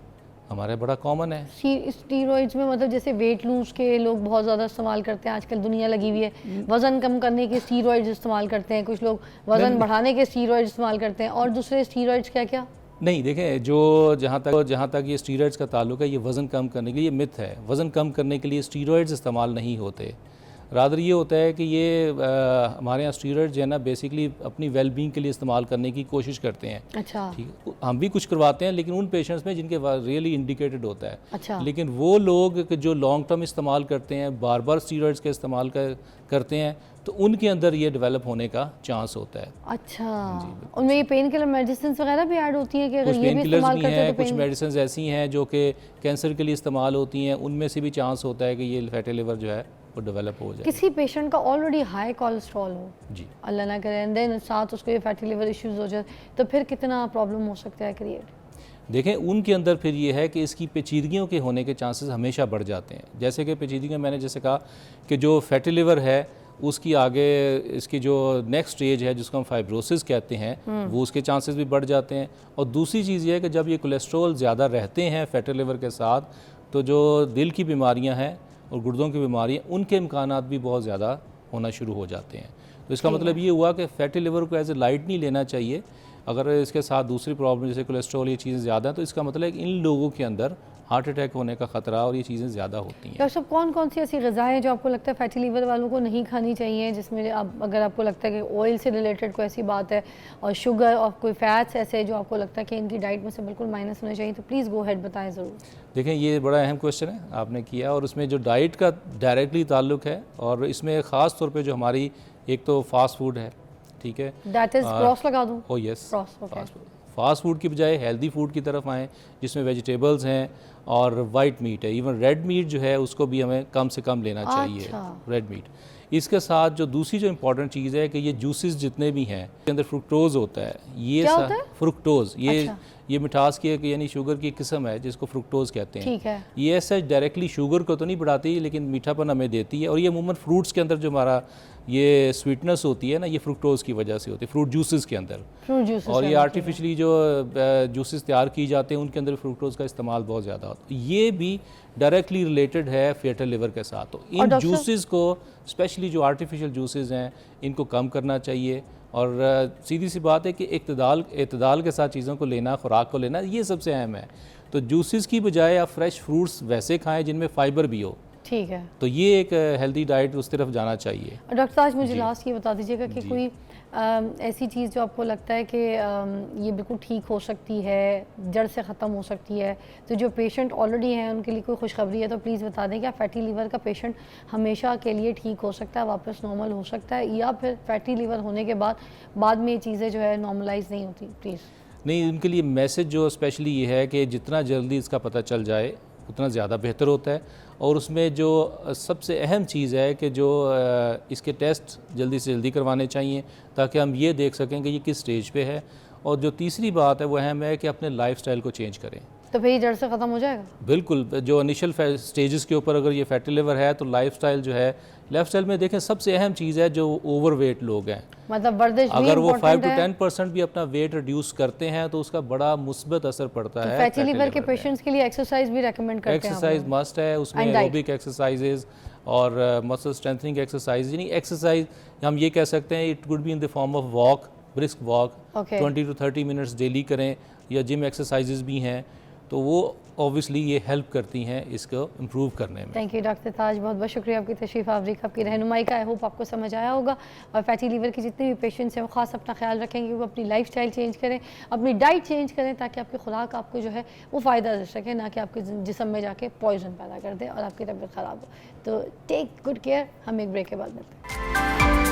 S3: हमारे बड़ा कॉमन है।
S1: स्टीरॉइड्स में मतलब जैसे वेट लूज के लोग बहुत ज़्यादा इस्तेमाल करते हैं, आजकल दुनिया लगी हुई है, वज़न कम करने के स्टीरॉइड्स इस्तेमाल करते हैं, कुछ लोग वज़न बढ़ाने के स्टीरॉइड्स इस्तेमाल करते हैं, और दूसरे स्टीरॉइड्स क्या क्या?
S3: नहीं, देखें, जो जहाँ तक ये स्टीरॉइड्स का ताल्लुक है, ये वज़न कम करने के लिए, ये मिथ है। वज़न कम करने के लिए स्टीरॉइड्स इस्तेमाल नहीं होते। रादर ये होता है कि ये हमारे यहाँ स्टीरॉइड जो है ना बेसिकली अपनी वेलबींग के लिए इस्तेमाल करने की कोशिश करते हैं।
S1: अच्छा,
S3: ठीक है, हम भी कुछ करवाते हैं लेकिन उन पेशेंट्स में जिनके रियली इंडिकेटेड होता है।
S1: अच्छा,
S3: लेकिन वो लोग जो लॉन्ग टर्म इस्तेमाल करते हैं, बार बार स्टीरॉइड्स का इस्तेमाल करते हैं, तो उनके अंदर ये डेवलप होने का चांस होता है।
S1: अच्छा, उनमें ये पेन किलर मेडिसिन वगैरह भी ऐड होती हैं कि अगर
S3: कुछ
S1: ये भी
S3: पेन किलर्स
S1: इस्तेमाल
S3: भी
S1: करते
S3: हैं,
S1: हैं तो
S3: कुछ मेडिसिन ऐसी हैं जो कि कैंसर के लिए इस्तेमाल होती हैं, उनमें से भी चांस होता है कि ये फैटी लिवर जो है वो डेवलप हो जाए।
S1: किसी पेशेंट का ऑलरेडी हाई कोलेस्ट्रॉल हो,
S3: जी,
S1: अल्लाह ना करे, एंड देन साथ उसको ये फैटी लिवर इश्यूज हो जाए, तो फिर कितना प्रॉब्लम हो सकता है क्रिएट?
S3: देखें, उनके अंदर फिर ये है कि इसकी पेचीदगियों के होने के चांसेस हमेशा बढ़ जाते हैं। जैसे कि पेचीदगियाँ मैंने जैसे कहा कि जो फैटी लिवर है उसकी आगे इसकी जो नेक्स्ट स्टेज है जिसको हम फाइब्रोसिस कहते हैं, वो उसके चांसेस भी बढ़ जाते हैं। और दूसरी चीज़ ये है कि जब ये कोलेस्ट्रॉल ज़्यादा रहते हैं फैटी लिवर के साथ, तो जो दिल की बीमारियां हैं और गुर्दों की बीमारियां, उनके इम्कानात भी बहुत ज़्यादा होना शुरू हो जाते हैं। तो इसका मतलब ये हुआ कि फैटी लिवर को एज ए लाइट नहीं लेना चाहिए। अगर इसके साथ दूसरी प्रॉब्लम जैसे कोलेस्ट्रॉल, ये चीज़ें ज़्यादा हैं, तो इसका मतलब है कि इन लोगों के अंदर हार्ट अटैक होने का ख़तरा और ये चीज़ें ज़्यादा होती हैं।
S1: डॉक्टर साहब, कौन कौन सी ऐसी ग़िज़ाएँ हैं जो आपको लगता है फैटी लीवर वालों को नहीं खानी चाहिए, जिसमें आप, अगर आपको लगता है कि ऑयल से रिलेटेड कोई ऐसी बात है और शुगर और कोई फैट्स ऐसे जो आपको लगता है कि इनकी डाइट में से बिल्कुल माइनस होने चाहिए, तो प्लीज़ गो हेड बताएं ज़रूर।
S3: देखें, ये बड़ा अहम क्वेश्चन है आपने किया, और उसमें जो डाइट का डायरेक्टली ताल्लुक है, और इसमें ख़ास तौर पे जो हमारी एक तो फास्ट फूड है, ठीक है,
S1: दैट इज़ क्रॉस लगा दूँ?
S3: ओ यस,
S1: क्रॉस,
S3: फास्ट फूड की बजाय हेल्दी फूड की तरफ आएँ जिसमें वेजिटेबल्स हैं और वाइट मीट है। इवन रेड मीट जो है उसको भी हमें कम से कम लेना चाहिए।
S1: अच्छा।
S3: Red meat. इसके साथ जो दूसरी जो इम्पोर्टेंट चीज़ है कि ये जूसेस जितने भी हैं, इसके अंदर फ्रुक्टोज होता है। ये
S1: क्या होता है?
S3: फ्रुक्टोज, ये
S1: अच्छा।
S3: ये मिठास की एक यानी शुगर की किस्म है जिसको फ्रुक्टोज कहते हैं।
S1: ठीक है।
S3: ये ऐसा डायरेक्टली शुगर को तो नहीं बढ़ाती लेकिन मीठापन हमें देती है, और ये अमूमन फ्रूट्स के अंदर जो हमारा ये स्वीटनेस होती है ना, ये फ्रुक्टोज की वजह से होती है, फ्रूट जूसेस के अंदर।
S1: फ्रूट जूसेस
S3: और ये आर्टिफिशियली जो जूसेस तैयार की जाते हैं उनके अंदर फ्रुक्टोज का इस्तेमाल बहुत ज़्यादा होता है। ये भी डायरेक्टली रिलेटेड है फैटी लिवर के साथ। तो इन जूसेस को, स्पेशली जो आर्टिफिशियल जूसेस हैं, इनको कम करना चाहिए। और सीधी सी बात है कि इत्तेदाल के साथ चीज़ों को लेना, खुराक को लेना, ये सबसे अहम है। तो जूसेस की बजाय आप फ्रेश फ्रूट्स वैसे खाएं जिनमें फ़ाइबर भी हो।
S1: ठीक है।
S3: तो ये एक हेल्दी डाइट उस तरफ जाना चाहिए।
S1: डॉक्टर साहब मुझे लास्ट ये बता दीजिएगा कि कोई ऐसी चीज़ जो आपको लगता है कि ये बिल्कुल ठीक हो सकती है, जड़ से ख़त्म हो सकती है, तो जो पेशेंट ऑलरेडी हैं उनके लिए कोई खुशखबरी है तो प्लीज़ बता दें। क्या फैटी लीवर का पेशेंट हमेशा के लिए ठीक हो सकता है, वापस नॉर्मल हो सकता है, या फिर फैटी लीवर होने के बाद में ये चीज़ें जो है नॉर्मलाइज नहीं होती? प्लीज़।
S3: नहीं, उनके लिए मैसेज जो स्पेशली ये है कि जितना जल्दी इसका पता चल जाए उतना ज़्यादा बेहतर होता है। और उसमें जो सबसे अहम चीज़ है कि जो इसके टेस्ट जल्दी से जल्दी करवाने चाहिए ताकि हम ये देख सकें कि ये किस स्टेज पे है। और जो तीसरी बात है वो अहम है कि अपने लाइफस्टाइल को चेंज करें।
S1: तो फिर ये जड़ से ख़त्म हो जाएगा?
S3: बिल्कुल। जो इनिशियल स्टेजेस के ऊपर अगर ये फैटी लिवर है तो लाइफस्टाइल जो है, लाइफस्टाइल में देखें सबसे अहम चीज़ है जो ओवरवेट लोग हैं,
S1: मतलब वर्जिश भी
S3: अगर वो 5 to
S1: है।
S3: 10% भी अपना वेट रिड्यूस करते हैं तो उसका बड़ा मुस्बत असर पड़ता है।
S1: फैटी लीवर के पेशेंट्स के लिए एक्सरसाइज भी रेकमेंड करते हैं?
S3: एक्सरसाइज मस्ट है, उसमें एरोबिक एक्सरसाइजेज और मसल स्ट्रेंथनिंग एक्सरसाइज। यानी एक्सरसाइज हम ये कह सकते हैं it would be in the form of walk, brisk walk 20 to 30 minutes daily करें, या जिम एक्सरसाइजेज भी हैं, तो वो ऑब्वियसली ये हेल्प करती हैं इसको इम्प्रूव करने में।
S1: थैंक यू डॉक्टर ताज, बहुत बहुत शुक्रिया आपकी तशरीफ़ आवरी का, आपकी रहनुमाई का। आई होप आपको समझ आया होगा। और फैटी लीवर के जितने भी पेशेंट्स हैं वो ख़ास अपना ख्याल रखेंगे, वो अपनी लाइफस्टाइल चेंज करें, अपनी डाइट चेंज करें, ताकि आपकी खुराक आपको जो है वो फ़ायदा दे सके, ना कि आपके जिस्म में जाके पॉइजन पैदा कर दे और आपकी तबीयत ख़राब हो। तो टेक गुड केयर। हम एक ब्रेक के बाद मिलते हैं।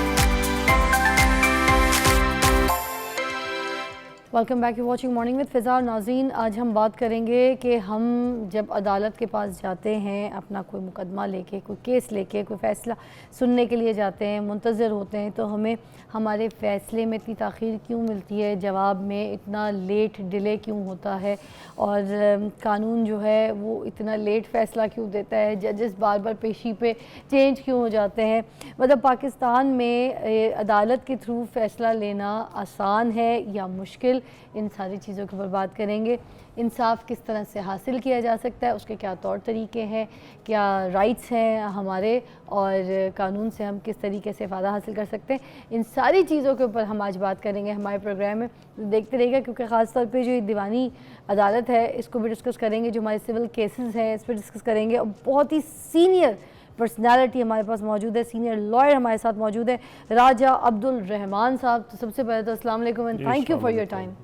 S1: Welcome back, you watching morning with Fiza. नाज़रीन, आज हम बात करेंगे कि हम जब अदालत के पास जाते हैं, अपना कोई मुकदमा लेके, कोई केस लेके, कोई फ़ैसला सुनने के लिए जाते हैं, मुंतज़र होते हैं, तो हमें हमारे फ़ैसले में इतनी ताख़ीर क्यों मिलती है, जवाब में इतना लेट डिले क्यों होता है, और कानून जो है वो इतना लेट फ़ैसला क्यों देता है, जजेस बार बार पेशी पे चेंज क्यों हो जाते हैं। मतलब पाकिस्तान में अदालत के थ्रू फ़ैसला लेना आसान है या मुश्किल, इन सारी चीज़ों के ऊपर बात करेंगे। इंसाफ किस तरह से हासिल किया जा सकता है, उसके क्या तौर तरीके हैं, क्या राइट्स हैं हमारे, और कानून से हम किस तरीके से फ़ायदा हासिल कर सकते हैं, इन सारी चीज़ों के ऊपर हम आज बात करेंगे हमारे प्रोग्राम में। देखते रहिएगा, क्योंकि ख़ास तौर पे जो दीवानी अदालत है इसको भी डिस्कस करेंगे, जो हमारे सिविल केसेस हैं इस पर डिस्कस करेंगे। और बहुत ही सीनियर पर्सनालिटी हमारे पास मौजूद है, सीनियर लॉयर हमारे साथ मौजूद है, राजा अब्दुल रहमान साहब। तो सबसे पहले तो अस्सलाम वालेकुम and thank you for your time.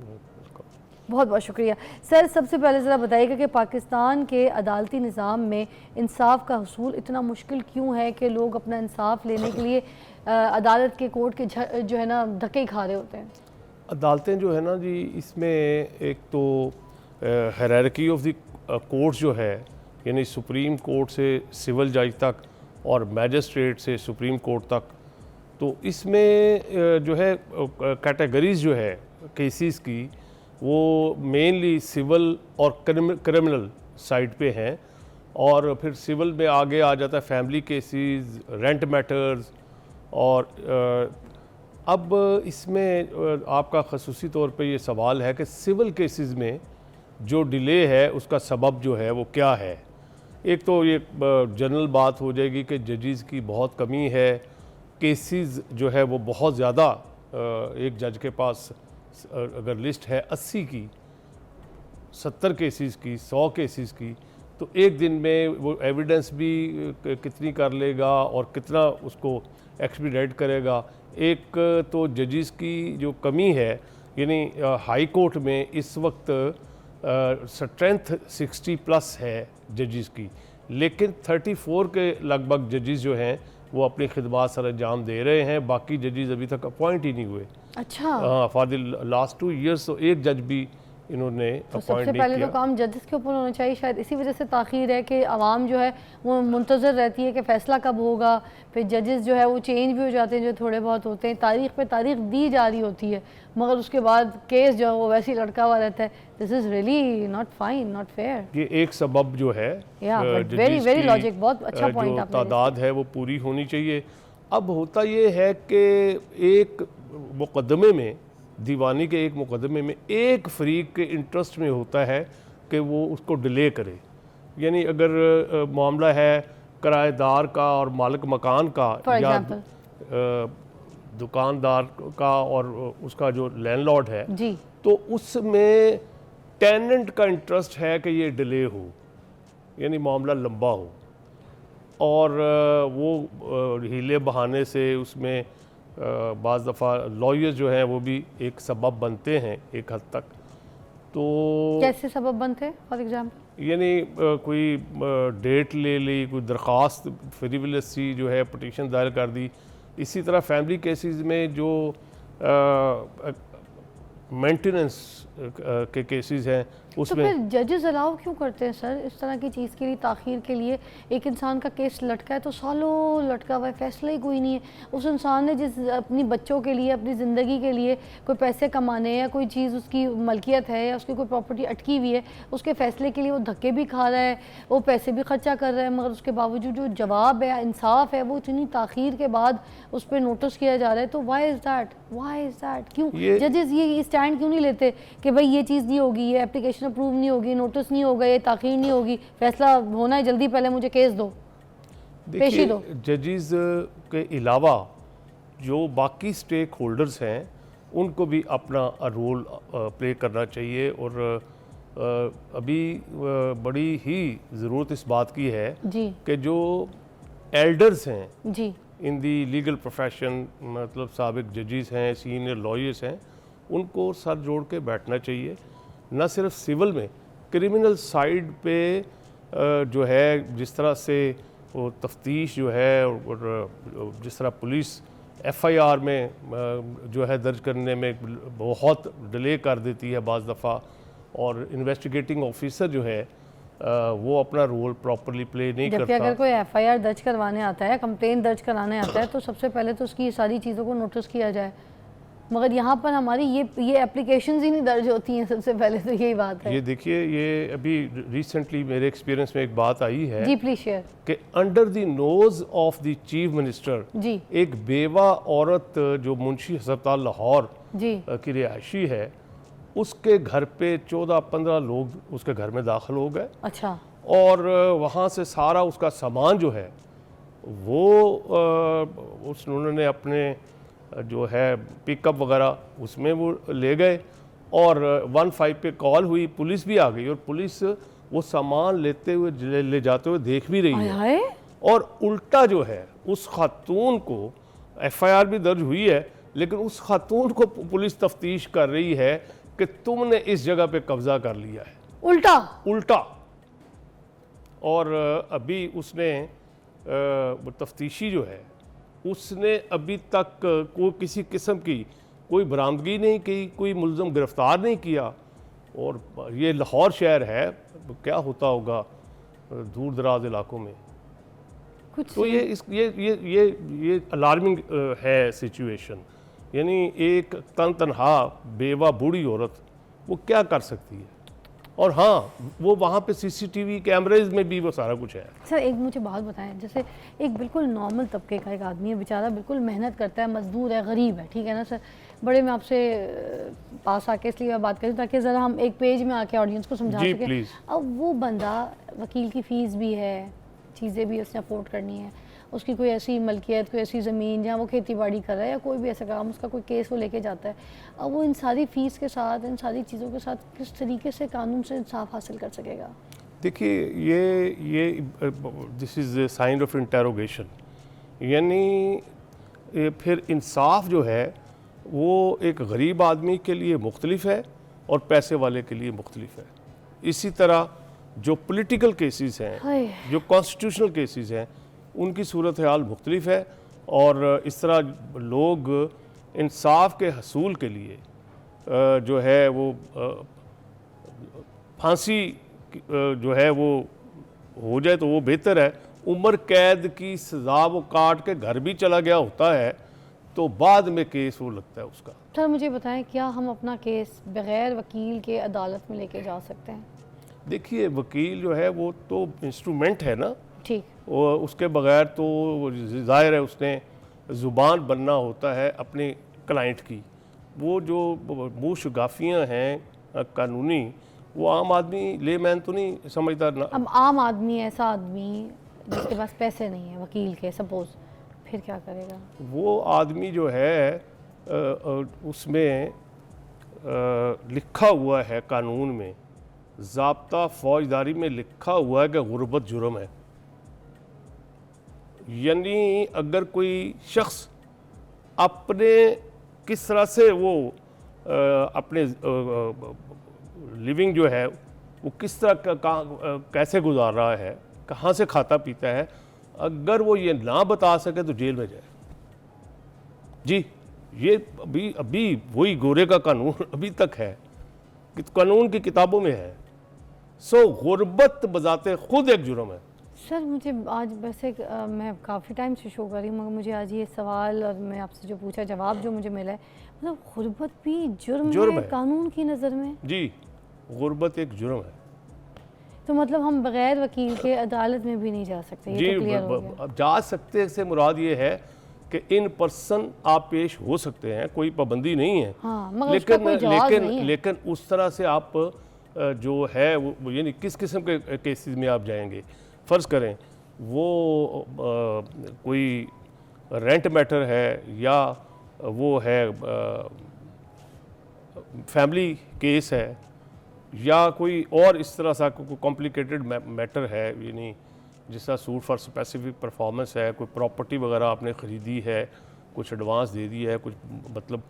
S1: बहुत बहुत शुक्रिया सर। सबसे पहले ज़रा बताइएगा कि पाकिस्तान के अदालती निज़ाम में इंसाफ का हसूल इतना मुश्किल क्यों है कि लोग अपना इंसाफ लेने के लिए अदालत के कोर्ट के जो है ना धक्के खा रहे होते हैं?
S4: अदालतें जो है ना जी, इसमें एक तो हायरार्की ऑफ द कोर्ट्स जो है, यानी सुप्रीम कोर्ट से सिविल जज तक और मैजिस्ट्रेट से सुप्रीम कोर्ट तक, तो इसमें जो है कैटेगरीज जो है केसेस की, वो मेनली सिविल और क्रिमिनल साइड पे हैं। और फिर सिविल में आगे आ जाता है फैमिली केसेस, रेंट मैटर्स। और अब इसमें आपका खसूसी तौर पे ये सवाल है कि सिविल केसेस में जो डिले है उसका सबब जो है वो क्या है। एक तो ये जनरल बात हो जाएगी कि जजेस की बहुत कमी है, केसेस जो है वो बहुत ज़्यादा, एक जज के पास अगर लिस्ट है 80 की, 70 केसेस की, 100 केसेस की, तो एक दिन में वो एविडेंस भी कितनी कर लेगा और कितना उसको एक्सपीडाइट करेगा। एक तो जजेस की जो कमी है, यानी हाई कोर्ट में इस वक्त स्ट्रेंथ 60+ है जजेस की, लेकिन 34 के लगभग जजेस जो हैं वो अपनी खिदमात सर अंजाम दे रहे हैं। बाकी जजेस अभी तक अपॉइंट ही नहीं हुए।
S1: अच्छा।
S4: हाँ, फॉर द लास्ट 2 ईयर्स तो एक जज भी इन्होंने
S1: तो
S4: अपॉइंट
S1: सबसे
S4: नहीं
S1: पहले
S4: किया।
S1: तो काम जजेस के ऊपर होना चाहिए, शायद इसी वजह से ताख़ीर है कि आवाम जो है वो मुंतज़र रहती है कि फ़ैसला कब होगा। फिर जजेस जो है वो चेंज भी हो जाते हैं, जो थोड़े बहुत होते हैं, तारीख पे तारीख दी जा रही होती है, मगर उसके बाद केस जो है वो वैसे ही लटका हुआ रहता है। This is really not fine, not fair.
S4: ये एक सबब जो है
S1: वेरी
S4: जजेस
S1: वेरी
S4: की,
S1: लॉजिक, बहुत अच्छा
S4: जो
S1: पॉइंट आपने
S4: तादाद है वो पूरी होनी चाहिए। अब होता ये है कि एक मुकदमे में, दीवानी के एक मुकदमे में एक फरीक के इंटरेस्ट में होता है कि वो उसको डिले करे। यानी अगर मामला है किराएदार का और मालिक मकान का,
S1: For
S4: या
S1: example?
S4: दुकानदार का और उसका जो लैंडलॉर्ड है,
S1: जी,
S4: तो उसमें टेनेंट का इंटरेस्ट है कि ये डिले हो, यानी मामला लंबा हो, और वो हीले बहाने से उसमें बाज़ दफ़ा लॉयर्स जो हैं वो भी एक सबब बनते हैं एक हद तक। तो
S1: कैसे सबब बनते हैं फॉर एग्जाम्पल?
S4: यानी कोई डेट ले ली, कोई दरख्वास्त फ्रीविलेसी जो है पटिशन दायर कर दी। इसी तरह फैमिली केसेस में जो मेंटेनेंस के केसेस हैं
S1: तो
S4: उसमें
S1: फिर जजेस अलाउ क्यों करते हैं सर इस तरह की चीज़ के लिए, ताख़ीर के लिए? एक इंसान का केस लटका है तो सालों लटका हुआ है, फैसला ही कोई नहीं है। उस इंसान ने जिस अपनी बच्चों के लिए, अपनी ज़िंदगी के लिए कोई पैसे कमाने, या कोई चीज़ उसकी मलकियत है, या उसकी कोई प्रॉपर्टी अटकी हुई है, उसके फ़ैसले के लिए वो धक्के भी खा रहा है, वो पैसे भी खर्चा कर रहा है, मगर उसके बावजूद जो जवाब है, इंसाफ है, वो इतनी ताख़ीर के बाद उस पर नोटिस किया जा रहा है। तो why is that, why is that? क्यों जजेस ये स्टैंड क्यों नहीं लेते कि भाई ये चीज़ नहीं होगी, ये एप्लीकेशन अप्रूव नहीं होगी, नोटिस नहीं होगा, ये ताख़ीर नहीं होगी, फैसला होना है जल्दी, पहले मुझे केस दो, पेशी दो?
S4: जजेस के अलावा जो बाकी स्टेक होल्डर्स हैं उनको भी अपना रोल प्ले करना चाहिए। और अभी बड़ी ही ज़रूरत इस बात की है
S1: जी
S4: कि जो एल्डर्स हैं
S1: जी
S4: इन दी लीगल प्रोफेशन, मतलब साबिक जजेस हैं, सीनियर लॉयर्स हैं, उनको सर जोड़ के बैठना चाहिए। न सिर्फ सिविल में, क्रिमिनल साइड पे जो है जिस तरह से वो तफ्तीश जो है, और जिस तरह पुलिस FIR में जो है दर्ज करने में बहुत डिले कर देती है बाज़ दफ़ा, और इन्वेस्टिगेटिंग ऑफिसर जो है वो अपना रोल प्रॉपरली प्ले नहीं
S1: जबकि
S4: करता।
S1: अगर कोई FIR दर्ज करवाने आता है, कंप्लेन दर्ज कराने आता है, तो सबसे पहले तो उसकी सारी चीज़ों को नोटिस किया जाए, मगर यहाँ पर हमारी ये एप्लीकेशंस ही नहीं दर्ज होती हैं सबसे पहले, तो यही बात है।
S4: ये देखिए, ये अभी रिसेंटली मेरे एक्सपीरियंस में एक बात आई है
S1: जी प्लीज शेयर।
S4: कि under the nose of the chief minister
S1: ji
S4: एक बेवा औरत जो मुंशी अस्पताल लाहौर
S1: जी
S4: की रिहायशी है, उसके घर पे 14-15 लोग उसके घर में दाखिल हो गए,
S1: अच्छा,
S4: और वहाँ से सारा उसका सामान जो है वो उन्होंने अपने जो है पिकअप वगैरह उसमें वो ले गए, और 15 पे कॉल हुई, पुलिस भी आ गई, और पुलिस वो सामान लेते हुए ले जाते हुए देख भी रही है।
S1: हाय
S4: और उल्टा जो है उस खातून को, FIR भी दर्ज हुई है, लेकिन उस खातून को पुलिस तफ्तीश कर रही है कि तुमने इस जगह पे कब्जा कर लिया है, उल्टा। और अभी उसने तफ्तीशी जो है उसने अभी तक कोई किसी किस्म की कोई बरामदगी नहीं की, कोई मुलज़म गिरफ्तार नहीं किया। और ये लाहौर शहर है, क्या होता होगा दूर दराज इलाकों में।
S1: कुछ
S4: तो ये अलार्मिंग है सिचुएशन। यानी एक तनहा बेवा बूढ़ी औरत वो क्या कर सकती है? और हाँ, वो वहाँ पे CCTV कैमरेज में भी वो सारा कुछ है।
S1: सर एक मुझे बात बताएं, जैसे एक बिल्कुल नॉर्मल तबके का एक आदमी है, बेचारा बिल्कुल मेहनत करता है, मजदूर है, गरीब है, ठीक है ना सर? बड़े मैं आपसे पास आके इसलिए मैं बात करूँ ताकि ज़रा हम एक पेज में आके ऑडियंस को समझा
S4: जी,
S1: सकें।
S4: प्लीज़।
S1: अब वो बंदा, वकील की फ़ीस भी है, चीज़ें भी उसने अफोर्ड करनी है, उसकी कोई ऐसी मलकियत, कोई ऐसी ज़मीन जहाँ वो खेती बाड़ी कर रहा है, या कोई भी ऐसा काम, उसका कोई केस वो लेके जाता है, अब वो इन सारी फ़ीस के साथ, इन सारी चीज़ों के साथ किस तरीके से कानून से इंसाफ हासिल कर सकेगा?
S4: देखिए, ये this is a sign of interrogation. यानी फिर इंसाफ जो है वो एक गरीब आदमी के लिए मुख्तलिफ है और पैसे वाले के लिए मुख्तलिफ है। इसी तरह जो पॉलिटिकल केसेस हैं,
S1: हाय।
S4: जो कॉन्स्टिट्यूशनल केसेस हैं, उनकी सूरत हाल मुख्तलिफ है। और इस तरह लोग इंसाफ के हसूल के लिए जो है वो फांसी जो है वो हो जाए तो वो बेहतर है। उम्र कैद की सज़ा वो काट के घर भी चला गया होता है तो बाद में केस वो लगता है उसका।
S1: सर मुझे बताएं, क्या हम अपना केस बगैर वकील के अदालत में लेके जा सकते हैं?
S4: देखिए, वकील जो है वो तो इंस्ट्रूमेंट है ना,
S1: ठीक।
S4: और उसके बगैर तो ज़ाहिर है उसने ज़ुबान बनना होता है अपने क्लाइंट की। वो जो मुँह शगाफियाँ हैं कानूनी, वो आम आदमी लेमैन तो नहीं समझता ना।
S1: अब आम आदमी, ऐसा आदमी जिसके पास पैसे नहीं है वकील के, सपोज, फिर क्या करेगा?
S4: वो आदमी जो है उसमें लिखा हुआ है कानून में, ज़ाब्ता फौजदारी में लिखा हुआ है कि गुर्बत जुर्म है। यानी अगर कोई शख्स अपने किस तरह से वो अपने लिविंग जो है वो किस तरह कैसे गुजार रहा है, कहाँ से खाता पीता है, अगर वो ये ना बता सके तो जेल में जाए। जी, ये अभी वही गोरे का कानून अभी तक है, कानून की किताबों में है। सो गुर्बत बजाते खुद एक जुर्म है।
S1: सर मुझे आज वैसे मैं काफ़ी टाइम से शो कर रही हूँ, मगर मुझे आज ये सवाल और मैं आपसे जो पूछा, जवाब जो मुझे मिला है, मतलब गुर्बत भी जुर्म है कानून की नज़र में?
S4: जी, गुर्बत एक जुर्म है।
S1: तो मतलब हम बगैर वकील के अदालत में भी नहीं जा सकते? ये
S4: जी,
S1: तो क्लियर हो गया।
S4: जा सकते से मुराद ये है कि इन पर्सन आप पेश हो सकते हैं, कोई पाबंदी नहीं है।
S1: हाँ, मगर उसका कोई जवाब नहीं है।
S4: लेकिन उस तरह से आप जो है वो यानी किस किस्म के केसेस में आप जाएंगे। फ़र्ज़ करें वो कोई रेंट मैटर है या वो है फैमिली केस है या कोई और इस तरह सा कोई कॉम्प्लिकेटेड मैटर है, यानी जिस तरह सूट फॉर स्पेसिफिक परफॉर्मेंस है, कोई प्रॉपर्टी वगैरह आपने ख़रीदी है, कुछ एडवांस दे दी है, कुछ मतलब,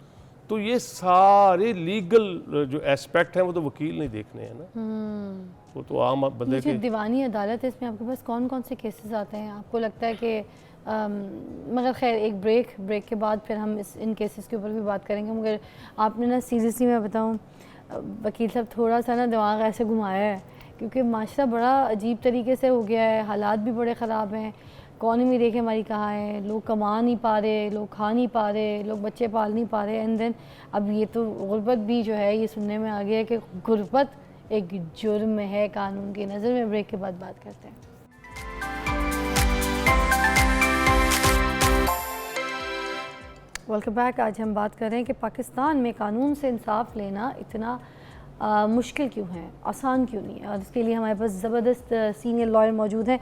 S4: तो ये सारे लीगल जो एस्पेक्ट हैं वो तो वकील नहीं देखने हैं ना, वो तो आम बंदे के।
S1: दीवानी अदालत है, इसमें आपके पास कौन कौन से केसेस आते हैं? आपको लगता है कि मगर खैर एक ब्रेक के बाद फिर हम इन केसेस के ऊपर भी बात करेंगे। मगर आपने ना सीरियसली मैं बताऊँ वकील साहब, थोड़ा सा ना दिमाग ऐसे घुमाया है, क्योंकि माशरा बड़ा अजीब तरीके से हो गया है, हालात भी बड़े ख़राब हैं। इकॉनमी देखें हमारी कहाँ है, लोग कमा नहीं पा रहे, लोग खा नहीं पा रहे, लोग बच्चे पाल नहीं पा रहे। एंड देन अब ये तो गुर्बत भी जो है ये सुनने में आ गया है कि गुर्बत एक जुर्म है कानून की नज़र में। ब्रेक के बाद बात करते हैं। Welcome back. आज हम बात कर रहे हैं कि पाकिस्तान में कानून से इंसाफ लेना इतना मुश्किल क्यों है, आसान क्यों नहीं है। और इसके लिए हमारे पास ज़बरदस्त सीनियर लॉयर मौजूद हैं,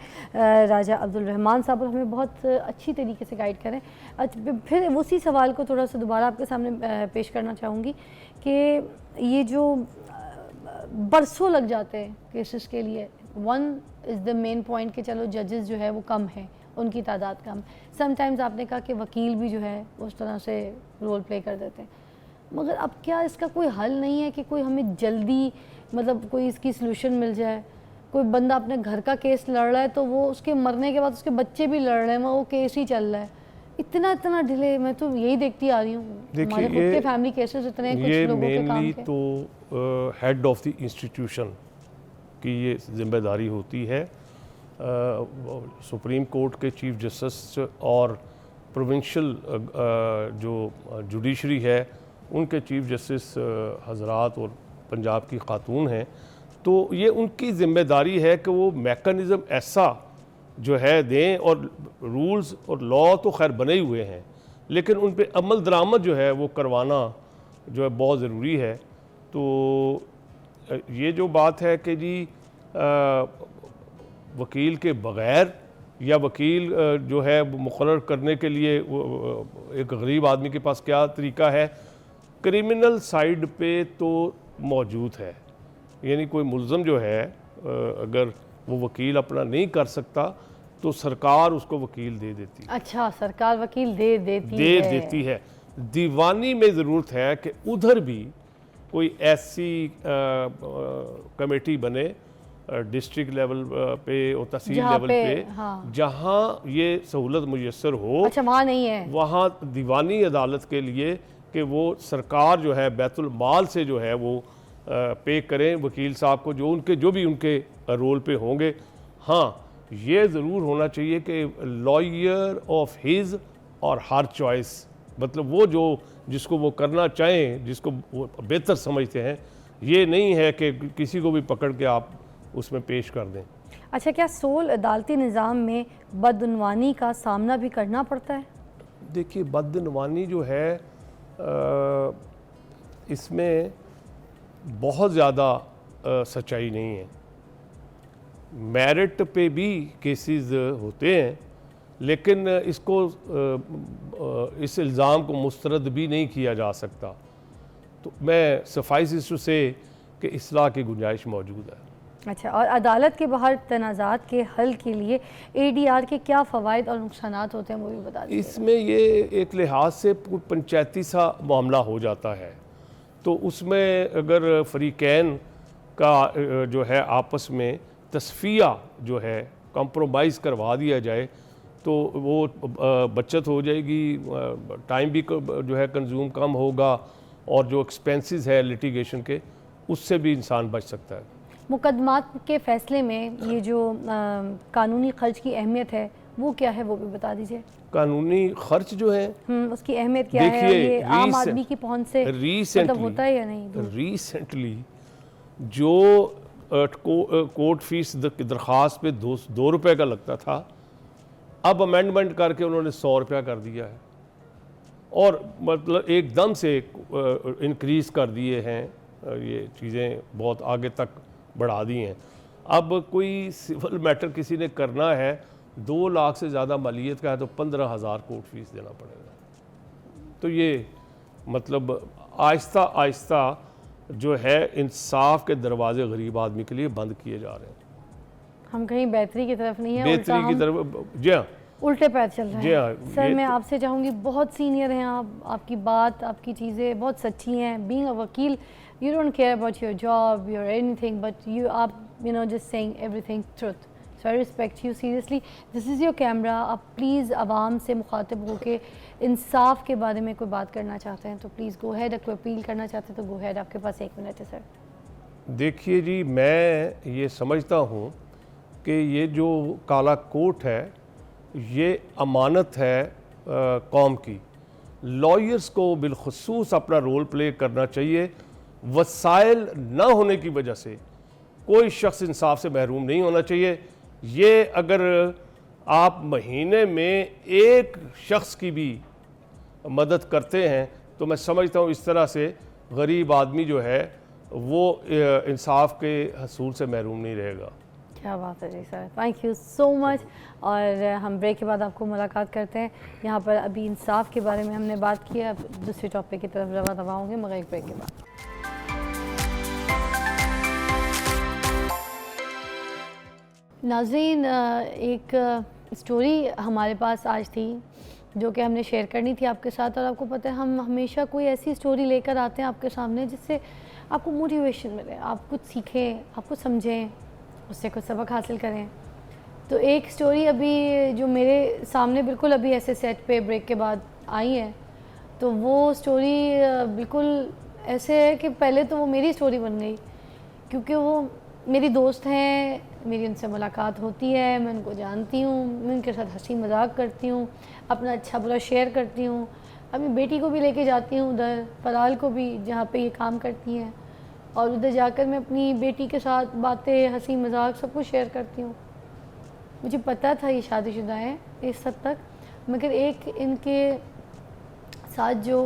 S1: राजा अब्दुल रहमान साहब, और हमें बहुत अच्छी तरीके से गाइड करें। फिर उसी सवाल को थोड़ा सा दोबारा आपके सामने पेश करना चाहूँगी कि ये जो बरसों लग जाते हैं केसेस के लिए, one is the main point कि चलो जजेस जो है वो कम है, उनकी तादाद कम। समटाइम्स आपने कहा कि वकील भी जो है उस तरह से रोल प्ले कर देते हैं, मगर अब क्या इसका कोई हल नहीं है कि कोई हमें जल्दी मतलब कोई इसकी सलूशन मिल जाए? कोई बंदा अपने घर का केस लड़ रहा है तो वो उसके मरने के बाद उसके बच्चे भी लड़ रहे हैं, वो केस ही चल रहा है, इतना डिले। मैं तो यही देखती आ रही हूँ, हमारे खुद के फैमिली केसेस इतने हैं, कुछ लोगों के काम के।
S4: तो हेड ऑफ द इंस्टीट्यूशन की ये जिम्मेदारी होती है। सुप्रीम कोर्ट के चीफ जस्टिस और प्रोविंशियल जो जुडिशरी है उनके चीफ जस्टिस हजरात और पंजाब की खातून हैं, तो ये उनकी ज़िम्मेदारी है कि वो मेकनिज़म ऐसा जो है दें, और रूल्स और लॉ तो खैर बने ही हुए हैं, लेकिन उन पे अमल दरामद जो है वो करवाना जो है बहुत ज़रूरी है। तो ये जो बात है कि जी वकील के बग़ैर या वकील जो है मुक़र्रर करने के लिए एक गरीब आदमी के पास क्या तरीका है, क्रिमिनल साइड पे तो मौजूद है। यानी कोई मुल्ज़म जो है अगर वो वकील अपना नहीं कर सकता तो सरकार उसको वकील दे देती है।
S1: अच्छा, सरकार वकील दे देती है।
S4: दीवानी में ज़रूरत है कि उधर भी कोई ऐसी कमेटी बने डिस्ट्रिक्ट लेवल पे और तहसील लेवल पे, हाँ, जहाँ ये सहूलत मुयस्सर हो।
S1: अच्छा, वहाँ नहीं है,
S4: वहाँ दीवानी अदालत के लिए कि वो सरकार जो है बैतुल माल से जो है वो पे करें वकील साहब को, जो भी उनके रोल पे होंगे। हाँ, ये ज़रूर होना चाहिए कि लॉयर ऑफ हिज और हर चॉइस, मतलब वो जिसको वो करना चाहें, जिसको वो बेहतर समझते हैं, ये नहीं है कि किसी को भी पकड़ के आप उसमें पेश कर दें।
S1: अच्छा, क्या सोल अदालती निज़ाम में बदउनवानी का सामना भी करना पड़ता है?
S4: देखिए, बदउनवानी जो है इसमें बहुत ज़्यादा सच्चाई नहीं है। मेरिट पे भी केसेस होते हैं, लेकिन इसको इस इल्ज़ाम को मुस्तरद भी नहीं किया जा सकता। तो मैं सफाइस से कि इस्लाह की गुंजाइश मौजूद है।
S1: अच्छा, और अदालत के बाहर तनाज़ात के हल के लिए ADR के क्या फ़वाइद और नुकसानात होते हैं वो भी बता दीजिए।
S4: इसमें ये एक लिहाज से पंचायती सा मामला हो जाता है, तो उसमें अगर फ़रीक़ैन का जो है आपस में तस्फ़िया जो है कंप्रोमाइज़ करवा दिया जाए तो वो बचत हो जाएगी, टाइम भी जो है कंज्यूम कम होगा, और जो एक्सपेंसेस है लिटिगेशन के उससे भी इंसान बच सकता है।
S1: मुकदमात के फ़ैसले में ये जो कानूनी ख़र्च की अहमियत है वो क्या है वो भी बता दीजिए।
S4: कानूनी खर्च जो है
S1: उसकी अहमियत क्या है, ये आम आदमी की पहुंच से मतलब होता है या नहीं?
S4: रिसेंटली जो कोर्ट फीस की दरख्वास्त पे 2 रुपये का लगता था, अब अमेंडमेंट करके उन्होंने 100 रुपया कर दिया है, और मतलब एकदम से इंक्रीज़ कर दिए हैं, ये चीज़ें बहुत आगे तक बढ़ा दी हैं। अब कोई सिविल मैटर किसी ने करना है 2 लाख से ज़्यादा मालियत का है तो 15,000 कोर्ट फीस देना पड़ेगा। तो ये मतलब आहिस्ता आहिस्ता जो है इंसाफ के दरवाजे गरीब आदमी के लिए बंद किए जा रहे हैं।
S1: हम कहीं बेहतरी की तरफ नहीं है,
S4: बेहतरी की तरफ, जी हाँ,
S1: उल्टे पैर चल रहे
S4: जी हाँ।
S1: हैं। सर, मैं आपसे चाहूँगी, बहुत सीनियर हैं आप, आपकी बात, आपकी चीज़ें बहुत सच्ची हैं। बीइंग अ वकील, you don't care about your job, your anything, but you are, you know, just saying everything truth. So I respect you seriously. This is your camera. आप प्लीज़ आवाम से मुखातिब होके इंसाफ के बारे में कोई बात करना चाहते हैं तो प्लीज़ गो हैड, कोई अपील करना चाहते हैं तो गो हैड, आपके पास 1 मिनट है सर।
S4: देखिए जी, मैं ये समझता हूँ कि ये जो काला कोट है ये अमानत है कौम की। लॉयर्स को बिलखुसूस अपना रोल प्ले करना चाहिए। वसाइल ना होने की वजह से कोई शख्स इंसाफ से महरूम नहीं होना चाहिए। ये अगर आप महीने में एक शख्स की भी मदद करते हैं तो मैं समझता हूँ इस तरह से गरीब आदमी जो है वो इंसाफ के हसूल से महरूम नहीं रहेगा।
S1: क्या बात है जी sir, thank you so much. और हम ब्रेक के बाद आपको मुलाकात करते हैं। यहाँ पर अभी इंसाफ के बारे में हमने बात की है, अब दूसरे टॉपिक की तरफ रवा दवा होंगे मगर एक ब्रेक के बाद। नाज़रीन, एक स्टोरी हमारे पास आज थी जो कि हमने शेयर करनी थी आपके साथ। और आपको पता है हम हमेशा कोई ऐसी स्टोरी लेकर आते हैं आपके सामने जिससे आपको मोटिवेशन मिले, आप कुछ सीखें, आप कुछ समझें, उससे कुछ सबक हासिल करें। तो एक स्टोरी अभी जो मेरे सामने बिल्कुल अभी ऐसे सेट पे ब्रेक के बाद आई है, तो वो स्टोरी बिल्कुल ऐसे है कि पहले तो वो मेरी स्टोरी बन गई, क्योंकि वो मेरी दोस्त हैं, मेरी उनसे मुलाकात होती है, मैं उनको जानती हूँ, मैं उनके साथ हंसी मजाक करती हूँ, अपना अच्छा बुरा शेयर करती हूँ। अपनी बेटी को भी लेके जाती हूँ उधर, फराल को भी, जहाँ पे ये काम करती हैं, और उधर जाकर मैं अपनी बेटी के साथ बातें, हंसी मजाक सब कुछ शेयर करती हूँ। मुझे पता था ये शादीशुदा हैं इस हद तक, मगर एक इनके साथ जो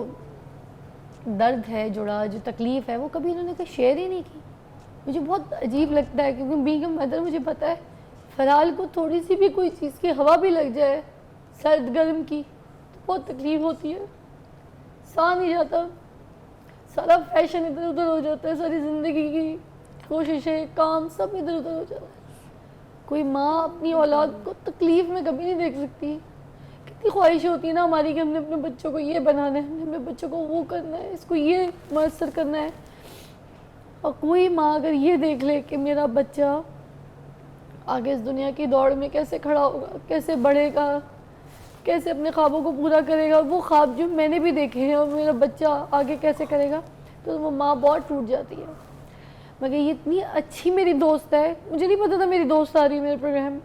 S1: दर्द है जुड़ा, जो तकलीफ़ है, वो कभी इन्होंने कोई शेयर ही नहीं की। मुझे बहुत अजीब लगता है, क्योंकि बीइंग अ मदर मुझे पता है फराल को थोड़ी सी भी कोई चीज़ की हवा भी लग जाए सर्द गर्म की तो बहुत तकलीफ़ होती है, सहा नहीं जाता, सारा फैशन इधर उधर हो जाता है, सारी ज़िंदगी की कोशिशें, काम सब इधर उधर हो जाता है। कोई माँ अपनी औलाद को तकलीफ़ में कभी नहीं देख सकती। कितनी ख्वाहिशें होती है ना हमारी कि हमने अपने बच्चों को ये बनाना है, हमने अपने बच्चों को वो करना है, इसको ये मैसर करना है। और कोई माँ अगर ये देख ले कि मेरा बच्चा आगे इस दुनिया की दौड़ में कैसे खड़ा होगा, कैसे बढ़ेगा, कैसे अपने ख्वाबों को पूरा करेगा, वो ख्वाब जो मैंने भी देखे हैं, और मेरा बच्चा आगे कैसे करेगा, तो वो माँ बहुत टूट जाती है। मगर ये इतनी अच्छी मेरी दोस्त है, मुझे नहीं पता था मेरी दोस्त आ रही है मेरे प्रोग्राम में।